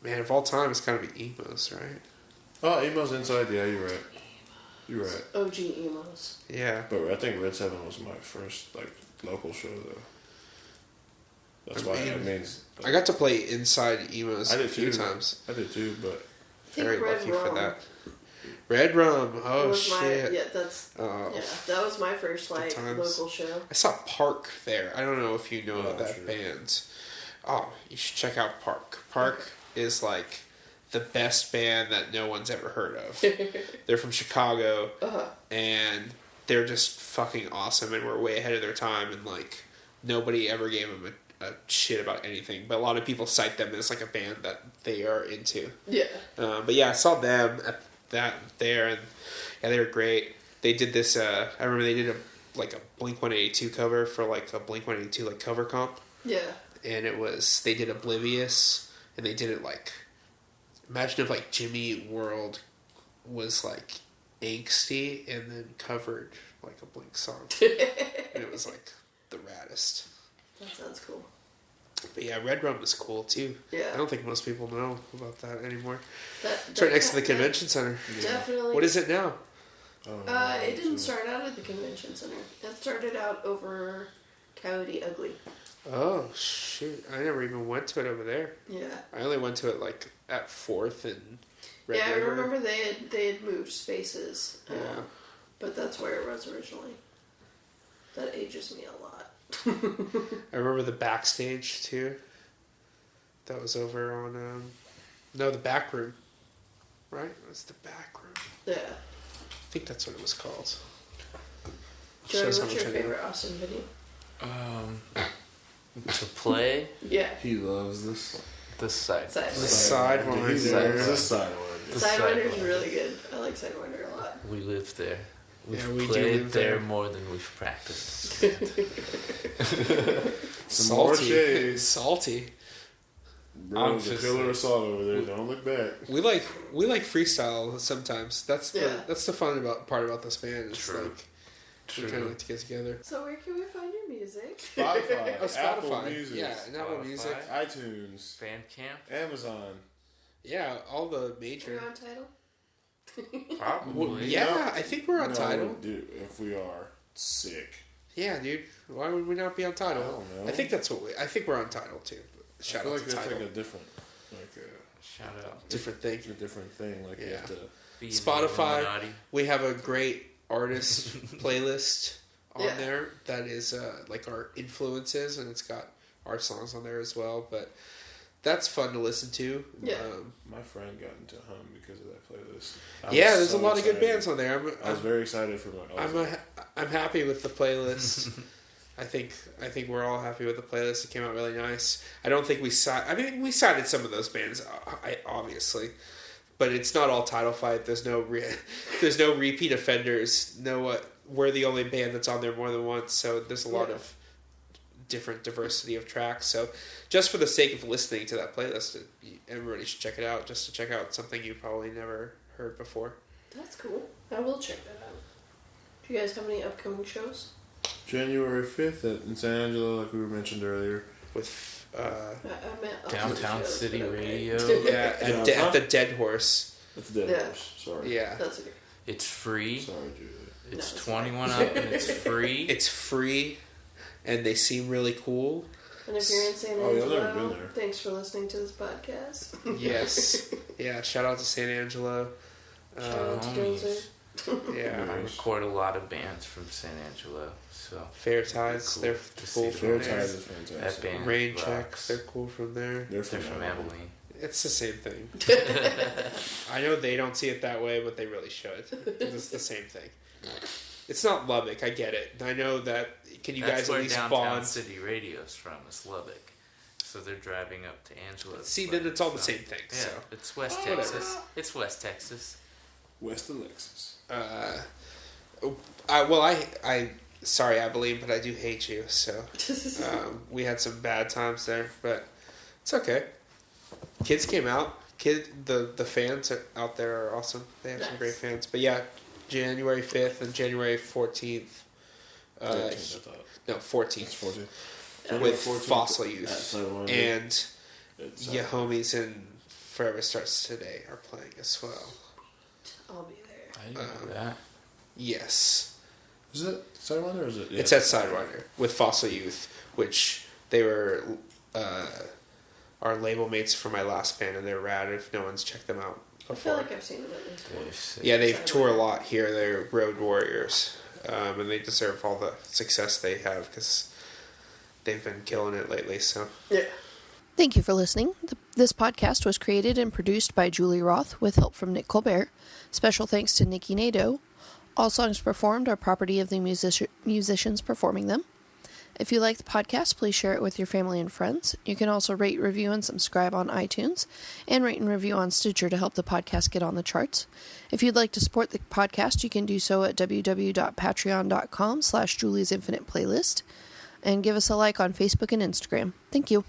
Man, of all time, it's gotta be emos, right? Oh, Emo's Inside. Yeah, you're right. You're right. OG emos. Yeah. But I think Red 7 was my first local show though. That's why it means. I got to play inside emos I did a few too. times. I did too, but Very Red lucky Rum for that. Red Rum. Oh was shit. yeah, that was my first times. local show. I saw Park there. I don't know if you know Oh, that sure. band. Oh, you should check out Park. Park is like the best band that no one's ever heard of. They're from Chicago, and they're just fucking awesome, and we're way ahead of their time, and nobody ever gave them a shit about anything, but a lot of people cite them as a band that they are into. Yeah. But yeah, I saw them at that there, and yeah, they were great. They did this. I remember they did a Blink-182 cover for a Blink-182 cover comp. Yeah. And they did Oblivious, and they did it imagine if Jimmy Eat World was angsty and then covered a Blink song. And it was the raddest. That sounds cool. But yeah, Red Rum is cool too. Yeah. I don't think most people know about that anymore. That It's right next to the convention center. Definitely. What is it now? It didn't start out at the convention center. It started out over Coyote Ugly. Oh shoot! I never even went to it over there. Yeah. I only went to it at 4th and Red Yeah, River. I remember they had moved spaces. Yeah. But that's where it was originally. That ages me a lot. I remember the backstage too. That was over on the back room. Right? It was the back room. Yeah. I think that's what it was called. Joey, Shows how what's much your I know. favorite Austin video? To play Yeah. he loves this. this side. The Sidewinder. Sidewinder. He loves this Sidewinder. The Sidewinder's Sidewinder. really good. I like Sidewinder a lot. We live there. We've Yeah, we do played live there there. more than we've practiced. Some more Salty. shade. Salty. Bro, I'm the just pillar saying. of salt over there. Don't look back. We like freestyle sometimes. That's the Yeah. fun part about this band. It's True. we kind of like to get together. So where can we find your music? Spotify, Oh, Spotify. Apple Music, Yeah, and Apple Spotify. Music. iTunes, Bandcamp? Amazon. Yeah, all the Are major. you on Tidal? Probably. Yeah, No. I think we're on No, Tidal. Dude, if we are sick. Yeah, dude. Why would we not be on Tidal? I don't know. I think that's what I think we're on Tidal too. Shout I feel out like to that's Tidal. a different, Shout out. Different thing. a different thing. You Yeah. have to. Be in the Spotify. Illuminati. We have a great artist playlist on Yeah. there that is our influences, and it's got our songs on there as well. But that's fun to listen to. Yeah. My friend got into hum because of that playlist. Yeah, there's a lot of good bands on there. I was very excited for my. I'm happy with the playlist. I think we're all happy with the playlist. It came out really nice. I don't think we cited some of those bands, obviously, but it's not all title fight. There's no there's no repeat offenders. We're the only band that's on there more than once, so there's a lot of different diversity of tracks. So just for the sake of listening to that playlist, everybody should check it out, just to check out something you probably never heard before. That's cool. I will check that out. Do you guys have any upcoming shows? January 5th in San Angelo, like we mentioned earlier. With I meant Downtown shows, City but okay. Radio. at the Dead Horse. That's Dead Yeah. Horse. Sorry. Yeah. That's okay. It's free. Sorry, Julie. It's No, 21 up and it's free. It's free, and they seem really cool. And if you're in San Oh, yeah, I've never Angelo, been there. thanks for listening to this podcast. Yes. Yeah, shout out to San Angelo. Shout out to homies. Dozer. Yeah. I record a lot of bands from San Angelo, so Fair Tides, Cool they're to cool see from Fair there. Tides is that fantastic. band Rain Check, rocks. they're cool from there. They're They're from Abilene. Abilene. It's the same thing. I know they don't see it that way, but they really should. It's the same thing. It's not Lubbock, I get it. I know that. Can you That's guys at where least Downtown bond? City Radio's from, is Lubbock. So they're driving up to Angelo. to See, play, then it's all the so- same thing. Yeah, So, it's West Whatever. Texas. It's West Texas. West of Lexus. sorry, Abilene, but I do hate you. So, we had some bad times there, but it's okay. Kids came out. The fans out there are awesome. They have some great fans. But yeah, January 5th and January 14th. 13th, I thought. No, 14th. It's 14th. With January 14th Fossil at Youth. Sidewinder. And It's, Ya Homies and Forever Starts Today are playing as well. I'll be there. I didn't know that. Yes. Is it Sidewinder or is it? Yeah, It's at Sidewinder with Fossil Youth, which they were our label mates for my last band, and they're rad if no one's checked them out I feel before. like I've seen them at least Very once. sick. Yeah, they Sidewinder. tour a lot here. They're road warriors, and they deserve all the success they have because they've been killing it lately. So Yeah. Thank you for listening. This podcast was created and produced by Julie Roth with help from Nick Colbert. Special thanks to Nikki Nadeau. All songs performed are property of the musicians performing them. If you like the podcast, please share it with your family and friends. You can also rate, review, and subscribe on iTunes, and rate and review on Stitcher to help the podcast get on the charts. If you'd like to support the podcast, you can do so at www.patreon.com/Julie's Infinite Playlist, and give us a like on Facebook and Instagram. Thank you.